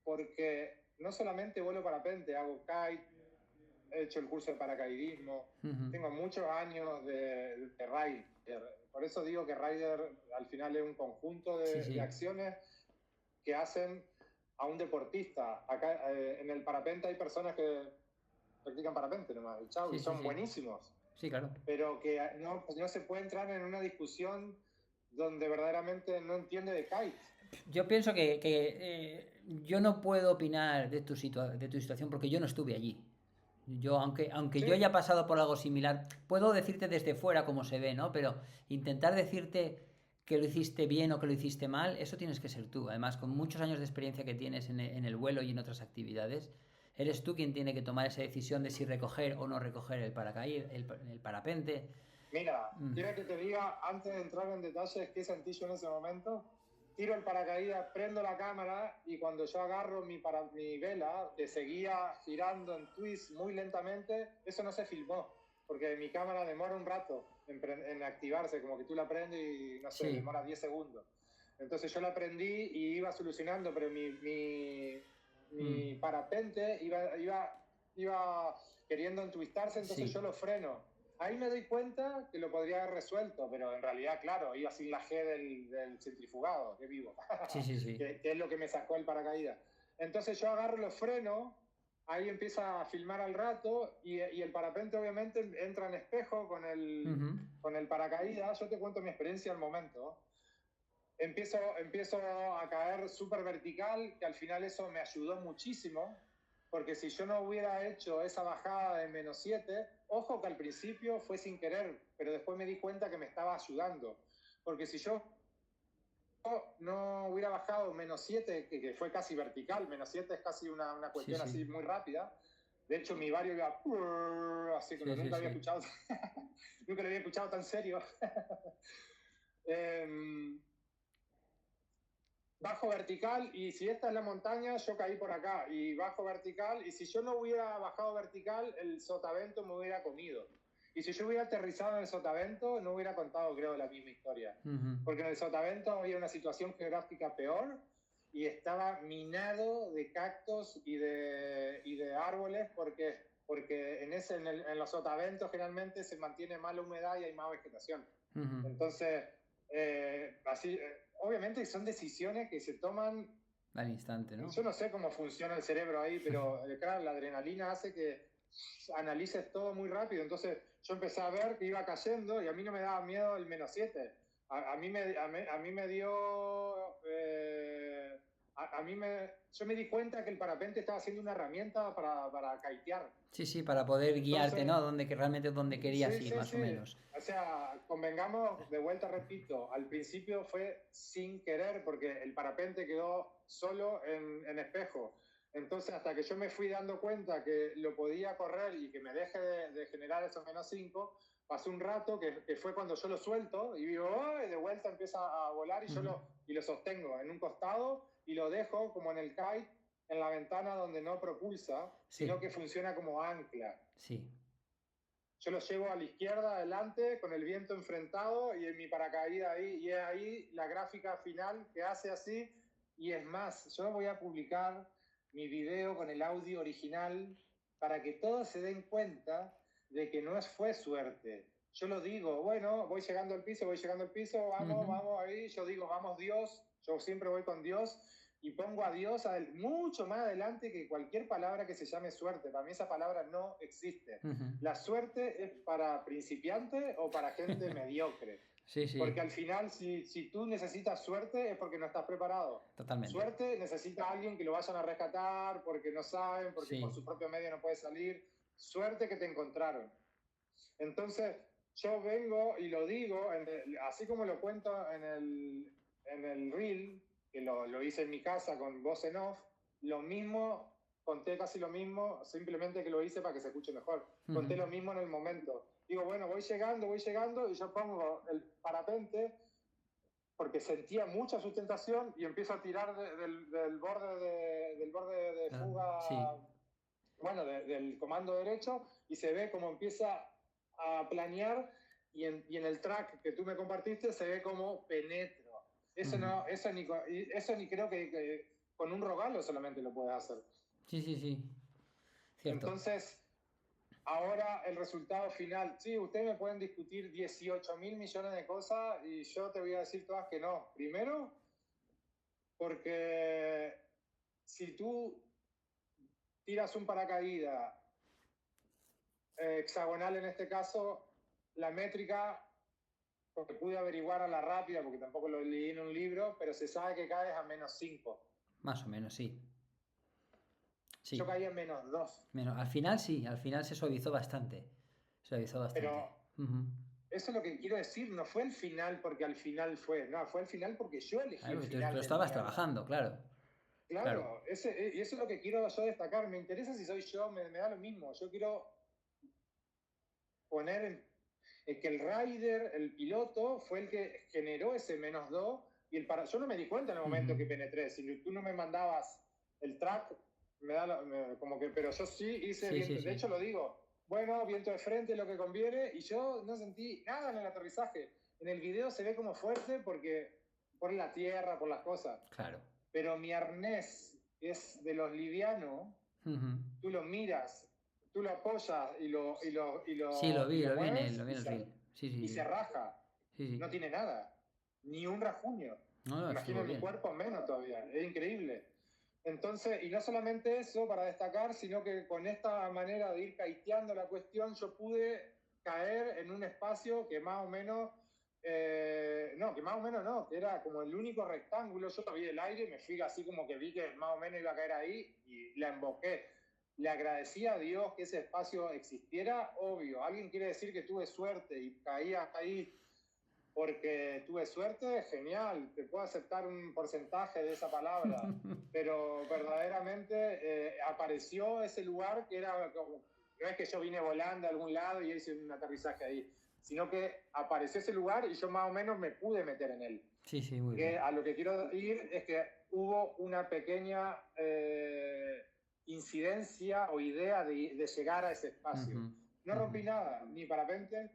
porque no solamente vuelo parapente, hago kite, he hecho el curso de paracaidismo, tengo muchos años de rider. Por eso digo que rider al final es un conjunto de acciones que hacen a un deportista. Acá en el parapente hay personas que practican parapente nomás, y son buenísimos. Sí, claro. Pero que no se puede entrar en una discusión donde verdaderamente no entiende de kite. Yo pienso que yo no puedo opinar de tu situación porque yo no estuve allí. Yo, aunque yo haya pasado por algo similar, puedo decirte desde fuera cómo se ve, ¿no? Pero intentar decirte que lo hiciste bien o que lo hiciste mal, eso tienes que ser tú. Además, con muchos años de experiencia que tienes en el vuelo y en otras actividades, eres tú quien tiene que tomar esa decisión de si recoger o no recoger el paracaídas, el parapente. Mira, quiero que te diga, antes de entrar en detalles, qué sentí yo en ese momento. Tiro el paracaídas, prendo la cámara y cuando yo agarro mi vela, que seguía girando en twist muy lentamente, eso no se filmó, porque mi cámara demora un rato en activarse, como que tú la prendes y no sé, demora 10 segundos. Entonces yo la prendí y iba solucionando, pero mi parapente iba queriendo entwistarse, entonces yo lo freno. Ahí me doy cuenta que lo podría haber resuelto, pero en realidad, claro, iba sin la G del centrifugado, que vivo. que es lo que me sacó el paracaídas. Entonces yo agarro los frenos, ahí empieza a filmar al rato y el parapente obviamente entra en espejo con el paracaídas. Yo te cuento mi experiencia al momento. Empiezo a caer súper vertical, que al final eso me ayudó muchísimo. Porque si yo no hubiera hecho esa bajada de -7, ojo que al principio fue sin querer, pero después me di cuenta que me estaba ayudando. Porque si yo no hubiera bajado -7, que fue casi vertical, -7 es casi una cuestión así muy rápida. De hecho, mi barrio iba así, como nunca había escuchado, nunca lo había escuchado tan serio. Bajo vertical y si esta es la montaña, yo caí por acá y bajo vertical y si yo no hubiera bajado vertical, el sotavento me hubiera comido. Y si yo hubiera aterrizado en el sotavento, no hubiera contado, creo, la misma historia. Porque en el sotavento había una situación geográfica peor y estaba minado de cactos y de árboles porque en los sotaventos generalmente se mantiene más la humedad y hay más vegetación. Entonces, así... obviamente son decisiones que se toman al instante, ¿no? Yo no sé cómo funciona el cerebro ahí, pero claro, la adrenalina hace que analices todo muy rápido. Entonces yo empecé a ver que iba cayendo y a mí no me daba miedo el -7. A mí me dio... yo me di cuenta que el parapente estaba siendo una herramienta para kitear. Sí, para poder guiarte, ¿no? Realmente donde querías ir, más o menos. O sea, convengamos, de vuelta repito, al principio fue sin querer porque el parapente quedó solo en espejo. Entonces, hasta que yo me fui dando cuenta que lo podía correr y que me deje de generar esos -5, pasó un rato que fue cuando yo lo suelto y digo, ¡oh! Y de vuelta empieza a volar y yo lo sostengo en un costado y lo dejo como en el kite, en la ventana donde no propulsa, sino que funciona como ancla. Sí. Yo lo llevo a la izquierda, adelante, con el viento enfrentado y en mi paracaídas ahí. Y es ahí la gráfica final que hace así. Y es más, yo voy a publicar mi video con el audio original para que todos se den cuenta de que no fue suerte. Yo lo digo, bueno, voy llegando al piso, vamos ahí. Yo digo, vamos Dios, yo siempre voy con Dios. Y pongo a Dios mucho más adelante que cualquier palabra que se llame suerte. Para mí esa palabra no existe. La suerte es para principiantes o para gente mediocre. Porque al final, si tú necesitas suerte, es porque no estás preparado. Totalmente. Suerte necesita alguien que lo vayan a rescatar, porque no saben, porque por su propio medio no puede salir. Suerte que te encontraron. Entonces, yo vengo y lo digo, así como lo cuento en el reel, que lo hice en mi casa con voz en off, lo mismo conté casi lo mismo, simplemente que lo hice para que se escuche mejor. Conté lo mismo en el momento. Digo, bueno, voy llegando, y yo pongo el parapente porque sentía mucha sustentación y empiezo a tirar del borde de fuga, Sí. bueno, del comando derecho, y se ve como empieza a planear, y en el track que tú me compartiste se ve como penetro. Eso ni creo que con un Rogallo solamente lo puedes hacer. Sí. Cierto. Entonces, ahora el resultado final, sí, ustedes me pueden discutir 18.000 millones de cosas y yo te voy a decir todas que no. Primero, porque si tú tiras un paracaídas hexagonal en este caso, la métrica, porque pude averiguar a la rápida, porque tampoco lo leí en un libro, pero se sabe que caes a -5. Más o menos, sí. Sí. Yo caí en -2. Al final sí, al final se suavizó bastante. Pero eso es lo que quiero decir, no fue el final porque al final fue, no, fue el final porque yo elegí el final. Tú estabas trabajando, claro. Claro. Y eso es lo que quiero yo destacar. Me interesa si soy yo, me da lo mismo. Yo quiero poner que el rider, el piloto, fue el que generó ese -2 y yo no me di cuenta en el momento que penetré. Si tú no me mandabas el track, pero yo sí hice viento. De hecho lo digo, bueno, viento de frente, lo que conviene, y yo no sentí nada en el aterrizaje. En el video se ve como fuerte porque por la tierra, por las cosas. Claro. Pero mi arnés es de los livianos, tú lo miras, tú lo apoyas y lo sí, lo vi en el reel. Y se raja. No tiene nada. Ni un rasguño. Imagino mi cuerpo menos todavía. Es increíble. Entonces, y no solamente eso para destacar, sino que con esta manera de ir kiteando la cuestión, yo pude caer en un espacio que más o menos... que era como el único rectángulo. Yo vi el aire y me fui así como que vi que más o menos iba a caer ahí y la emboqué. Le agradecí a Dios que ese espacio existiera, obvio. ¿Alguien quiere decir que tuve suerte y caí ahí porque tuve suerte? Genial, te puedo aceptar un porcentaje de esa palabra, pero verdaderamente apareció ese lugar que era como, no es que yo vine volando a algún lado y hice un aterrizaje ahí, sino que apareció ese lugar y yo más o menos me pude meter en él. Sí, muy bien. A lo que quiero ir es que hubo una pequeña incidencia o idea de llegar a ese espacio. No rompí nada, ni parapente,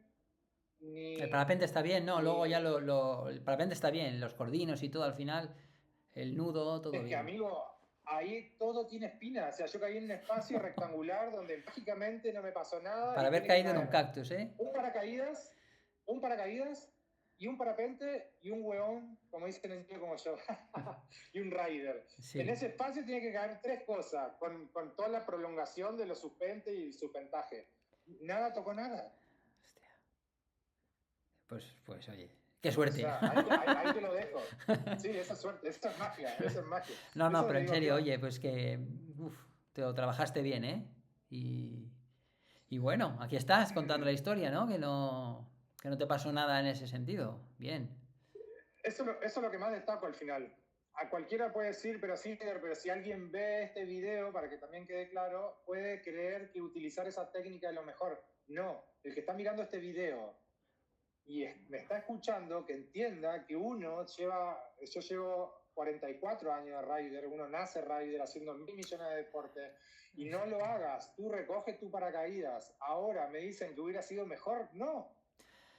ni... El parapente está bien, ¿no? Luego ya el parapente está bien, los cordinos y todo al final, el nudo, todo bien. Es que, amigo, ahí todo tiene espinas. O sea, yo caí en un espacio rectangular donde mágicamente no me pasó nada. Para haber caído en un cactus, ¿eh? Un paracaídas y un parapente y un hueón, como dicen en como yo, y un rider. Sí. En ese espacio tiene que caer 3 cosas, con toda la prolongación de los suspentes y el suspendaje. Nada tocó nada. Hostia. Pues oye, qué suerte. O sea, ahí te lo dejo. Sí, esa es suerte, esa es magia, No, pero en serio, oye, pues que te lo trabajaste bien, ¿eh? Y bueno, aquí estás contando la historia, ¿no? Que no te pasó nada en ese sentido. Bien. Eso es lo que más destaco al final. A cualquiera puede decir, pero si alguien ve este video, para que también quede claro, puede creer que utilizar esa técnica es lo mejor. No, el que está mirando este video y me está escuchando, que entienda que yo llevo 44 años de rider, uno nace rider haciendo 1.000 millones de deportes, y no lo hagas, tú recoges tu paracaídas. Ahora me dicen que hubiera sido mejor, no.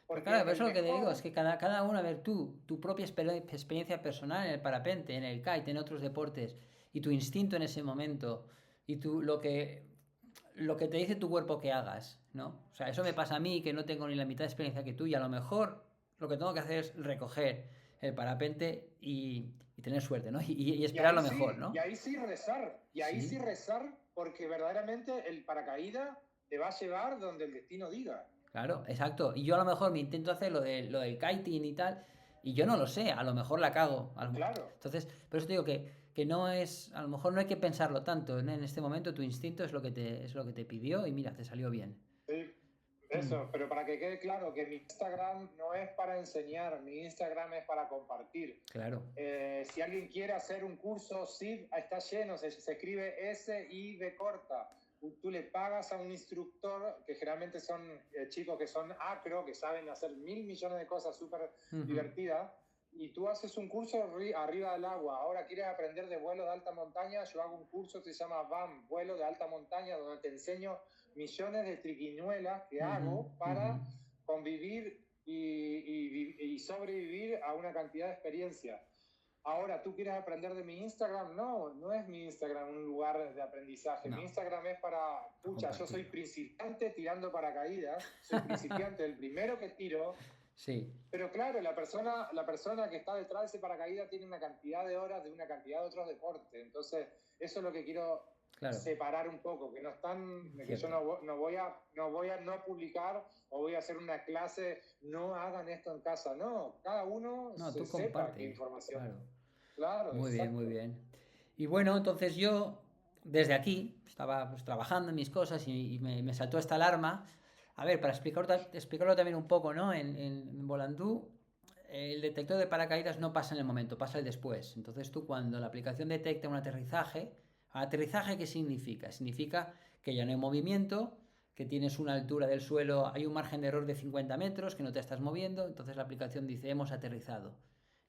Porque claro, eso es lo que te digo, es que cada uno, a ver, tu propia experiencia personal en el parapente, en el kite, en otros deportes, y tu instinto en ese momento, y lo que te dice tu cuerpo que hagas, ¿no? O sea, eso me pasa a mí, que no tengo ni la mitad de experiencia que tú, y a lo mejor lo que tengo que hacer es recoger el parapente y tener suerte, ¿no? Y esperar lo mejor, ¿no? Y ahí sí rezar, porque verdaderamente el paracaídas te va a llevar donde el destino diga. Claro, exacto. Y yo a lo mejor me intento hacer lo del kiting y tal, y yo no lo sé, a lo mejor la cago. Claro. Entonces, por eso te digo que no es, a lo mejor no hay que pensarlo tanto. En este momento tu instinto es lo que te pidió y mira, te salió bien. Sí, Eso, pero para que quede claro que mi Instagram no es para enseñar, mi Instagram es para compartir. Claro. Si alguien quiere hacer un curso, SID, está lleno, se escribe S-I-D corta. Tú le pagas a un instructor, que generalmente son chicos que son acro, que saben hacer 1.000 millones de cosas súper divertidas, y tú haces un curso arriba del agua. Ahora quieres aprender de vuelo de alta montaña, yo hago un curso que se llama VAM, vuelo de alta montaña, donde te enseño millones de triquiñuelas que hago para convivir y sobrevivir a una cantidad de experiencia. Ahora, ¿tú quieres aprender de mi Instagram? No, no es mi Instagram un lugar de aprendizaje. No. Mi Instagram es para... Pucha, yo soy principiante tirando paracaídas, soy principiante, el primero que tiro. Sí. Pero claro, la persona que está detrás de ese paracaídas tiene una cantidad de horas de una cantidad de otros deportes. Entonces, eso es lo que quiero separar un poco, que no están, que yo no voy a no publicar o voy a hacer una clase, no hagan esto en casa. No, cada uno tú sepa qué información. Claro, muy bien, muy bien. Y bueno, entonces yo desde aquí estaba pues, trabajando en mis cosas y me saltó esta alarma. A ver, para explicarlo también un poco, ¿no? En Volantú, el detector de paracaídas no pasa en el momento, pasa el después. Entonces tú cuando la aplicación detecta un aterrizaje, ¿aterrizaje qué significa? Significa que ya no hay movimiento, que tienes una altura del suelo, hay un margen de error de 50 metros, que no te estás moviendo, entonces la aplicación dice hemos aterrizado.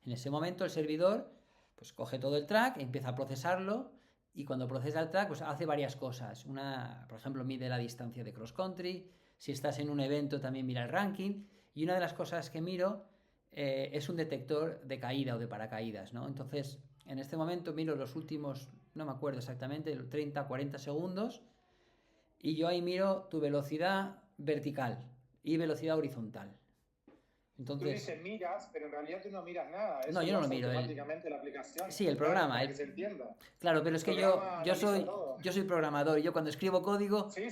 En ese momento el servidor pues coge todo el track, empieza a procesarlo y cuando procesa el track pues hace varias cosas. Una, por ejemplo, mide la distancia de cross country, si estás en un evento también mira el ranking y una de las cosas que miro es un detector de caída o de paracaídas, ¿no? Entonces, en este momento miro los últimos, no me acuerdo exactamente, 30, 40 segundos y yo ahí miro tu velocidad vertical y velocidad horizontal. Entonces, tú dices miras, pero en realidad tú no miras nada. Eso no, yo no lo miro. automáticamente la aplicación. Sí, el programa. Para que se entienda. Claro, pero es que yo soy programador y yo cuando escribo código, sí,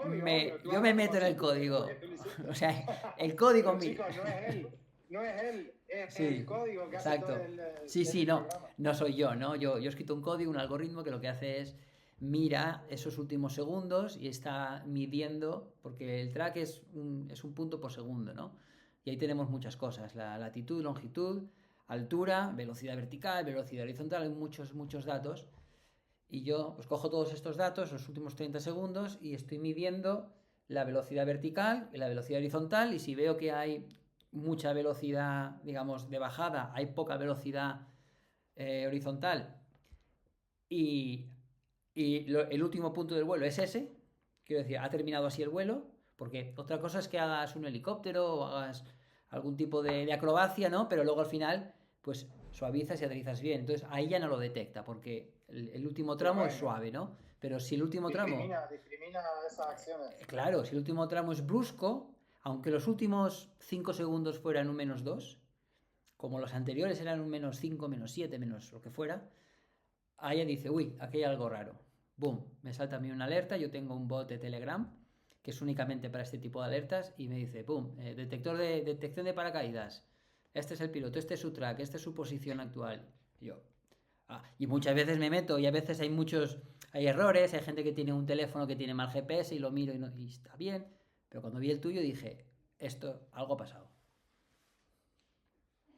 obvio, yo me meto en el código. O sea, el código... Pero, chicos, no es él, es sí, el código que hace todo el sí, no soy yo, ¿no? Yo he escrito un código, un algoritmo que lo que hace es mira esos últimos segundos y está midiendo, porque el track es un punto por segundo, ¿no? Y ahí tenemos muchas cosas, la latitud, longitud, altura, velocidad vertical, velocidad horizontal, hay muchos datos. Y yo pues cojo todos estos datos, los últimos 30 segundos, y estoy midiendo la velocidad vertical y la velocidad horizontal, y si veo que hay mucha velocidad, digamos, de bajada, hay poca velocidad horizontal, y el último punto del vuelo es ese, quiero decir, ha terminado así el vuelo, porque otra cosa es que hagas un helicóptero o hagas algún tipo de acrobacia, ¿no? Pero luego al final, pues suavizas y aterrizas bien. Entonces ahí ya no lo detecta, porque el último tramo es suave, ¿no? Pero si el último tramo... Discrimina esas acciones. Claro, si el último tramo es brusco, aunque los últimos 5 segundos fueran un -2, como los anteriores eran un -5, -7, menos lo que fuera, ahí ya dice, uy, aquí hay algo raro. Boom, me salta a mí una alerta, yo tengo un bot de Telegram que es únicamente para este tipo de alertas y me dice, boom, detección de paracaídas, este es el piloto, este es su track, esta es su posición actual. Y muchas veces me meto y a veces hay errores, hay gente que tiene un teléfono que tiene mal GPS y lo miro y está bien, pero cuando vi el tuyo dije, algo ha pasado.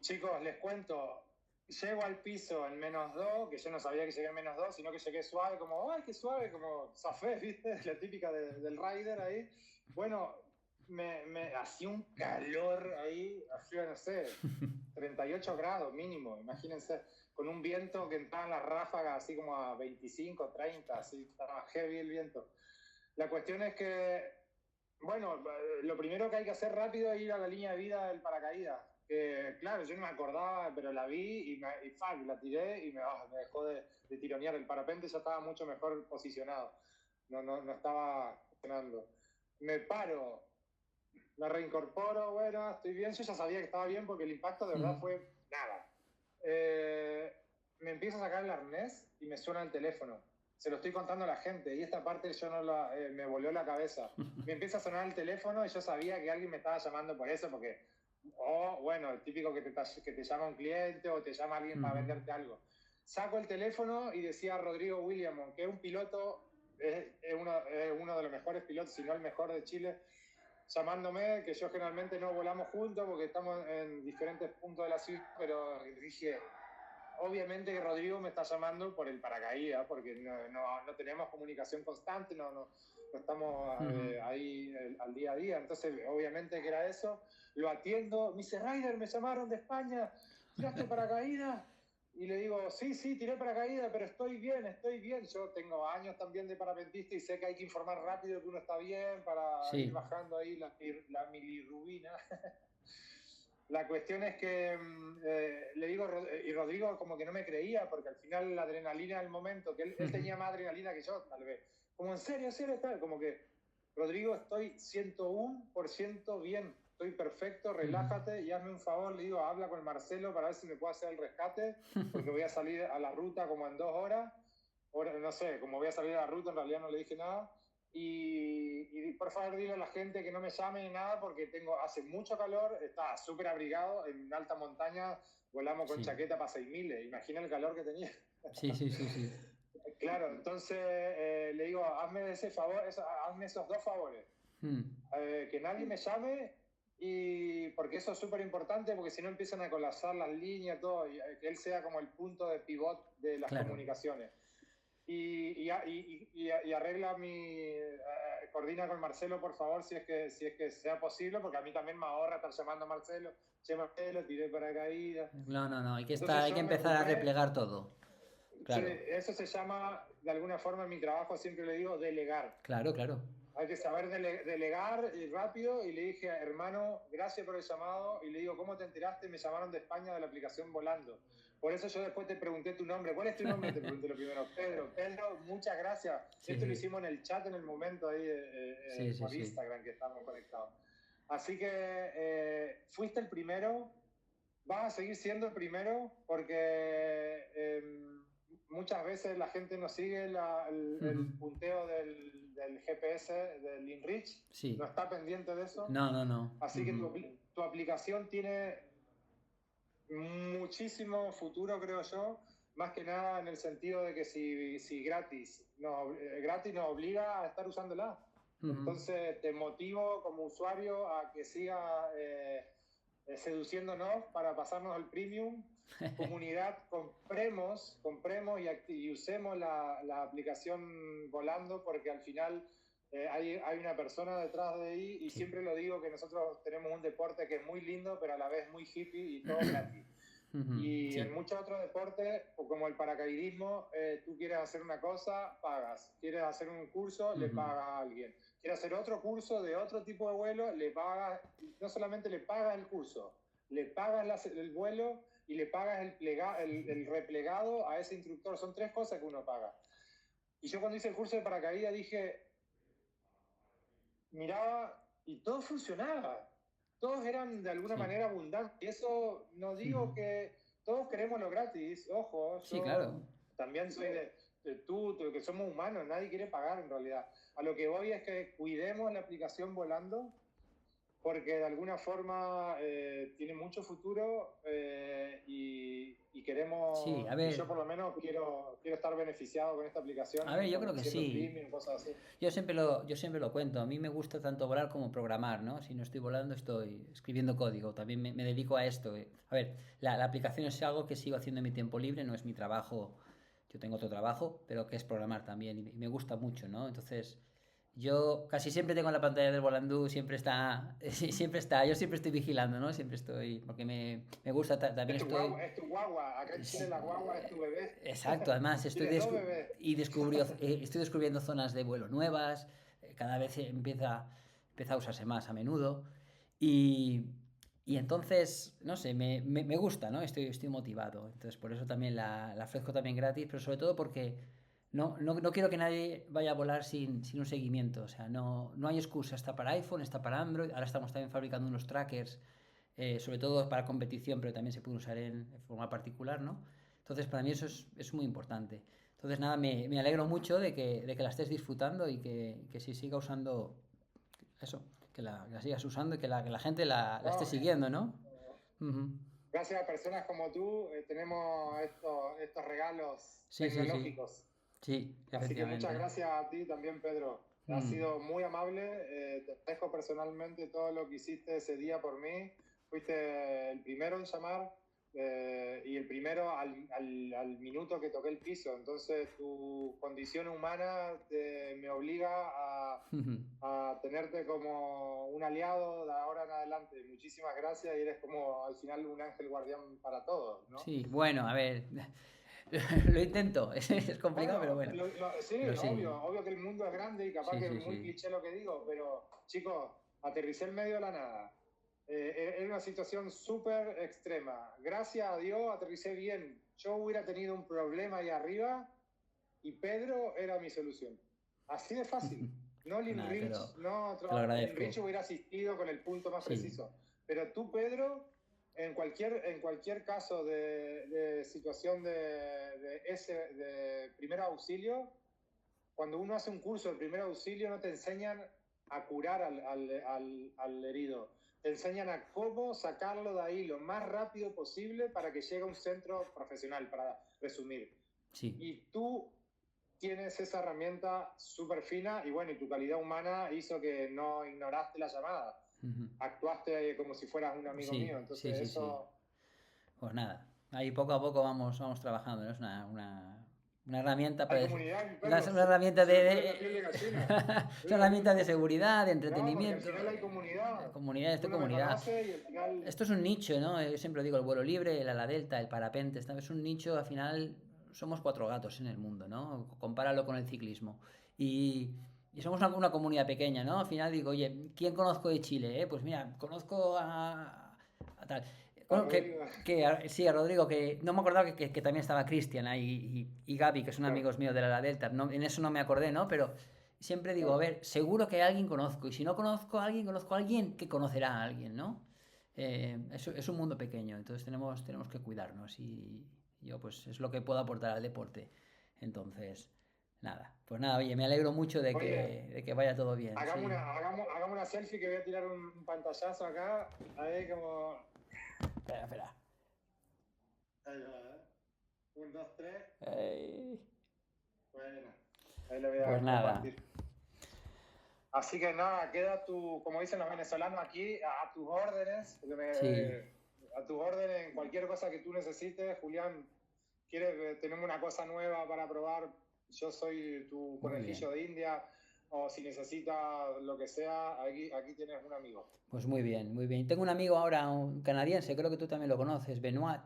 Chicos, les cuento, llego al piso en -2, que yo no sabía que llegué en -2, sino que llegué suave, como, ¡ay, qué suave! Como zafé, ¿viste? La típica del rider ahí. Bueno, me hacía un calor ahí, hacía, no sé, 38 grados mínimo, imagínense, con un viento que entraba en las ráfagas así como a 25, 30, así, estaba heavy el viento. La cuestión es que, bueno, lo primero que hay que hacer rápido es ir a la línea de vida del paracaídas. Claro, yo no me acordaba, pero la vi y la tiré y me dejó de tironear. El parapente ya estaba mucho mejor posicionado. No estaba funcionando. Me paro, me reincorporo, bueno, estoy bien. Yo ya sabía que estaba bien porque el impacto de verdad fue nada. Me empiezo a sacar el arnés y me suena el teléfono. Se lo estoy contando a la gente y esta parte yo me volvió la cabeza. Me empieza a sonar el teléfono y yo sabía que alguien me estaba llamando por eso, porque bueno, el típico que te llama un cliente o te llama alguien para venderte algo. Saco el teléfono y decía Rodrigo Williamson, que es un piloto, es uno de los mejores pilotos, si no el mejor de Chile. llamándome, que yo generalmente no volamos juntos porque estamos en diferentes puntos de la ciudad, pero dije, obviamente que Rodrigo me está llamando por el paracaídas, porque no tenemos comunicación constante, no estamos ahí al día a día, entonces obviamente que era eso. Lo atiendo, me dice, Ryder, me llamaron de España, ¿tiraste paracaídas? Y le digo, sí, tiré paracaídas, pero estoy bien. Yo tengo años también de parapentista y sé que hay que informar rápido que uno está bien para ir bajando ahí la milirrubina. La cuestión es que le digo, y Rodrigo como que no me creía, porque al final la adrenalina del momento, que él tenía más adrenalina que yo, tal vez. Como, ¿en serio, tal? Como que, Rodrigo, estoy 101% bien, estoy perfecto, relájate y hazme un favor, le digo, habla con Marcelo para ver si me puede hacer el rescate, porque voy a salir a la ruta como en 2 horas, o no sé, como voy a salir a la ruta, en realidad no le dije nada. Y por favor dile a la gente que no me llame ni nada porque hace mucho calor, está súper abrigado, en alta montaña volamos con chaqueta para 6.000, imagina el calor que tenía. Sí. Claro, entonces le digo, hazme ese favor, hazme esos 2 favores. Que nadie me llame, y porque eso es súper importante, porque si no empiezan a colapsar las líneas, todo, y que él sea como el punto de pivot de las comunicaciones. Y arregla coordina con Marcelo, por favor, si es que sea posible, porque a mí también me ahorra estar llamando a Marcelo. Che, Marcelo, tiré paracaídas. No, hay que empezar a replegar todo. Claro. Eso se llama, de alguna forma en mi trabajo siempre le digo, delegar. Claro. Hay que saber delegar rápido, y le dije, hermano, gracias por el llamado, y le digo, ¿cómo te enteraste? Me llamaron de España de la aplicación Volando. Por eso yo después te pregunté tu nombre. ¿Cuál es tu nombre? Te pregunté lo primero. Pedro, muchas gracias. Esto lo hicimos en el chat en el momento ahí por Instagram, que estamos conectados. Así que fuiste el primero, vas a seguir siendo el primero, porque muchas veces la gente no sigue el punteo del GPS, del InReach, no está pendiente de eso. No. Así que tu aplicación tiene muchísimo futuro, creo yo, más que nada en el sentido de que si gratis nos obliga a estar usándola. Entonces te motivo como usuario a que siga seduciéndonos para pasarnos al premium. Comunidad, compremos y usemos la aplicación Volando, porque al final hay una persona detrás de ahí, y siempre lo digo, que nosotros tenemos un deporte que es muy lindo, pero a la vez muy hippie y todo gratis. Y en muchos otros deportes, como el paracaidismo, tú quieres hacer una cosa, pagas. Quieres hacer un curso, le pagas a alguien. Quieres hacer otro curso de otro tipo de vuelo, le pagas. No solamente le pagas el curso, le pagas el vuelo y le pagas el replegado a ese instructor. Son 3 cosas que uno paga. Y yo cuando hice el curso de paracaídas dije, miraba y todo funcionaba. Todos eran de alguna manera abundantes. Y eso no digo que todos queremos lo gratis, ojo. Sí, claro. También soy tú, que somos humanos, nadie quiere pagar en realidad. A lo que voy es que cuidemos la aplicación Volando, porque de alguna forma tiene mucho futuro, y queremos, sí, a ver, y yo por lo menos quiero estar beneficiado con esta aplicación. A ver, yo creo que sí. Premium, cosas así. Yo siempre lo cuento. A mí me gusta tanto volar como programar, ¿no? Si no estoy volando, estoy escribiendo código. También me dedico a esto. A ver, la aplicación es algo que sigo haciendo en mi tiempo libre, no es mi trabajo. Yo tengo otro trabajo, pero que es programar también, y me gusta mucho, ¿no? Entonces, yo casi siempre tengo la pantalla del Volandú, siempre está, yo siempre estoy vigilando, ¿no? Siempre estoy, porque me gusta también. Es tu guagua, acá en Chile la guagua es tu bebé. Exacto, además estoy descubriendo zonas de vuelo nuevas, cada vez empieza a usarse más a menudo, y entonces, no sé, me gusta, ¿no? Estoy motivado, entonces por eso también la ofrezco también gratis, pero sobre todo porque no quiero que nadie vaya a volar sin un seguimiento. O sea, no hay excusa. Está para iPhone, está para Android. Ahora estamos también fabricando unos trackers, sobre todo para competición, pero también se puede usar en forma particular, ¿no? Entonces, para mí eso es muy importante. Entonces, nada, me alegro mucho de que la estés disfrutando, y que se siga usando eso, que la sigas usando, y que la gente la esté siguiendo, ¿no? Gracias a personas como tú tenemos estos regalos tecnológicos. Sí, así que muchas gracias a ti también, Pedro. Has sido muy amable, te agradezco personalmente todo lo que hiciste ese día por mí. Fuiste el primero en llamar y el primero al minuto que toqué el piso. Entonces tu condición humana me obliga a tenerte como un aliado de ahora en adelante. Muchísimas gracias y eres como al final un ángel guardián para todos, ¿no? Sí, bueno, a ver... Lo intento, es complicado, pero bueno. Sí, pero sí. Obvio que el mundo es grande y capaz que es muy cliché lo que digo, pero chicos, aterricé en medio de la nada. Era una situación súper extrema. Gracias a Dios aterricé bien. Yo hubiera tenido un problema ahí arriba y Pedro era mi solución. Así de fácil. No Lynn Rich, Lynn Rich hubiera asistido con el punto más preciso. Pero tú, Pedro... En cualquier caso de situación de primer auxilio, cuando uno hace un curso de primer auxilio no te enseñan a curar al herido, te enseñan a cómo sacarlo de ahí lo más rápido posible para que llegue a un centro profesional, para resumir. Sí. Y tú tienes esa herramienta súper fina y bueno, y tu calidad humana hizo que no ignoraste la llamada. Actuaste como si fueras un amigo mío, entonces eso... Pues nada, ahí poco a poco vamos trabajando, ¿no? Es una herramienta para... Una herramienta es una herramienta de seguridad, de entretenimiento. Al final hay comunidad. Comunidad. Esto es un nicho, ¿no? Yo siempre lo digo, el vuelo libre, el ala delta, el parapente, es un nicho, al final somos 4 gatos en el mundo, ¿no? Compáralo con el ciclismo. Y somos una comunidad pequeña, ¿no? Al final digo, oye, ¿quién conozco de Chile? Pues mira, conozco a tal. Sí, a Rodrigo, que no me acordaba que también estaba Cristian ahí y Gaby, que son amigos míos de la Delta. No, en eso no me acordé, ¿no? Pero siempre digo, a ver, seguro que alguien conozco. Y si no conozco a alguien que conocerá a alguien, ¿no? Es un mundo pequeño, entonces tenemos que cuidarnos. Y yo, pues, es lo que puedo aportar al deporte. Entonces... Pues nada, oye, me alegro mucho de que vaya todo bien. Hagamos una selfie que voy a tirar un pantallazo acá. Ahí como... Espera. Ahí va, 1, 2, 3. Bueno, ahí lo voy a pues compartir. Así que nada, queda como dicen los venezolanos aquí, a tus órdenes. A tus órdenes en cualquier cosa que tú necesites. Julián, tenemos una cosa nueva para probar. Yo soy tu conejillo de India, o si necesitas lo que sea, aquí tienes un amigo. Pues muy bien, muy bien. Tengo un amigo ahora, un canadiense, creo que tú también lo conoces, Benoit.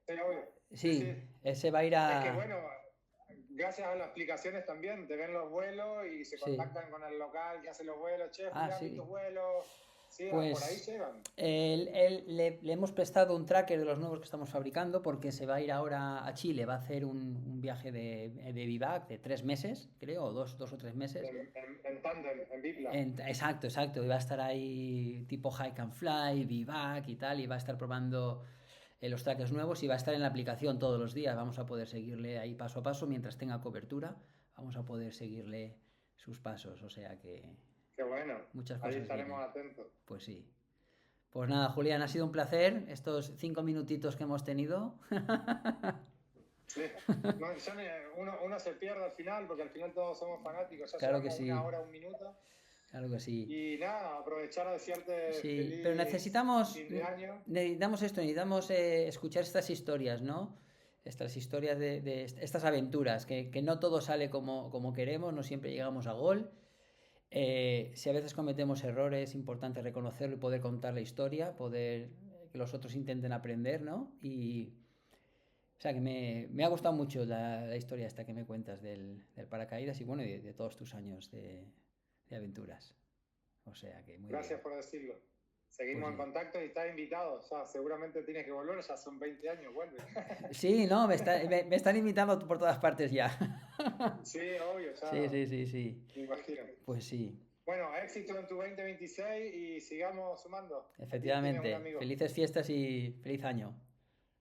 Sí, obvio. Sí, ese va a ir a... Es que bueno, gracias a las aplicaciones también, te ven los vuelos y se contactan con el local que hace los vuelos. Che, Julián, tus vuelos... Sí, pues por ahí llegan. Le hemos prestado un tracker de los nuevos que estamos fabricando porque se va a ir ahora a Chile, va a hacer un viaje de vivac de 3 meses, creo, o 2 o 3 meses. En tándem, en bipla. Exacto, y va a estar ahí tipo hike and fly, vivac y tal, y va a estar probando los trackers nuevos y va a estar en la aplicación todos los días. Vamos a poder seguirle ahí paso a paso mientras tenga cobertura, vamos a poder seguirle sus pasos, o sea que... Qué bueno, muchas cosas ahí estaremos atentos. Pues sí. Pues nada, Julián, ha sido un placer estos 5 minutitos que hemos tenido. Sí. Uno se pierde al final, porque al final todos somos fanáticos. Ya claro que sí. 1 hora, 1 minuto. Claro que sí. Y nada, aprovechar a desearte feliz pero necesitamos esto, necesitamos escuchar estas historias, ¿no? Estas historias de estas aventuras, que no todo sale como queremos, no siempre llegamos a gol. Si a veces cometemos errores, es importante reconocerlo y poder contar la historia, poder que los otros intenten aprender, ¿no? O sea que me ha gustado mucho la historia esta que me cuentas del paracaídas y bueno, de todos tus años de aventuras. O sea que muy Gracias bien. Por decirlo. Seguimos en contacto y estás invitado. O sea, seguramente tienes que volver, ya son 20 años, vuelve. Sí, no, me están invitando por todas partes ya. Sí, obvio. Ya, sí. Me imagino. Pues sí. Bueno, éxito en tu 2026 y sigamos sumando. Efectivamente. Felices fiestas y feliz año.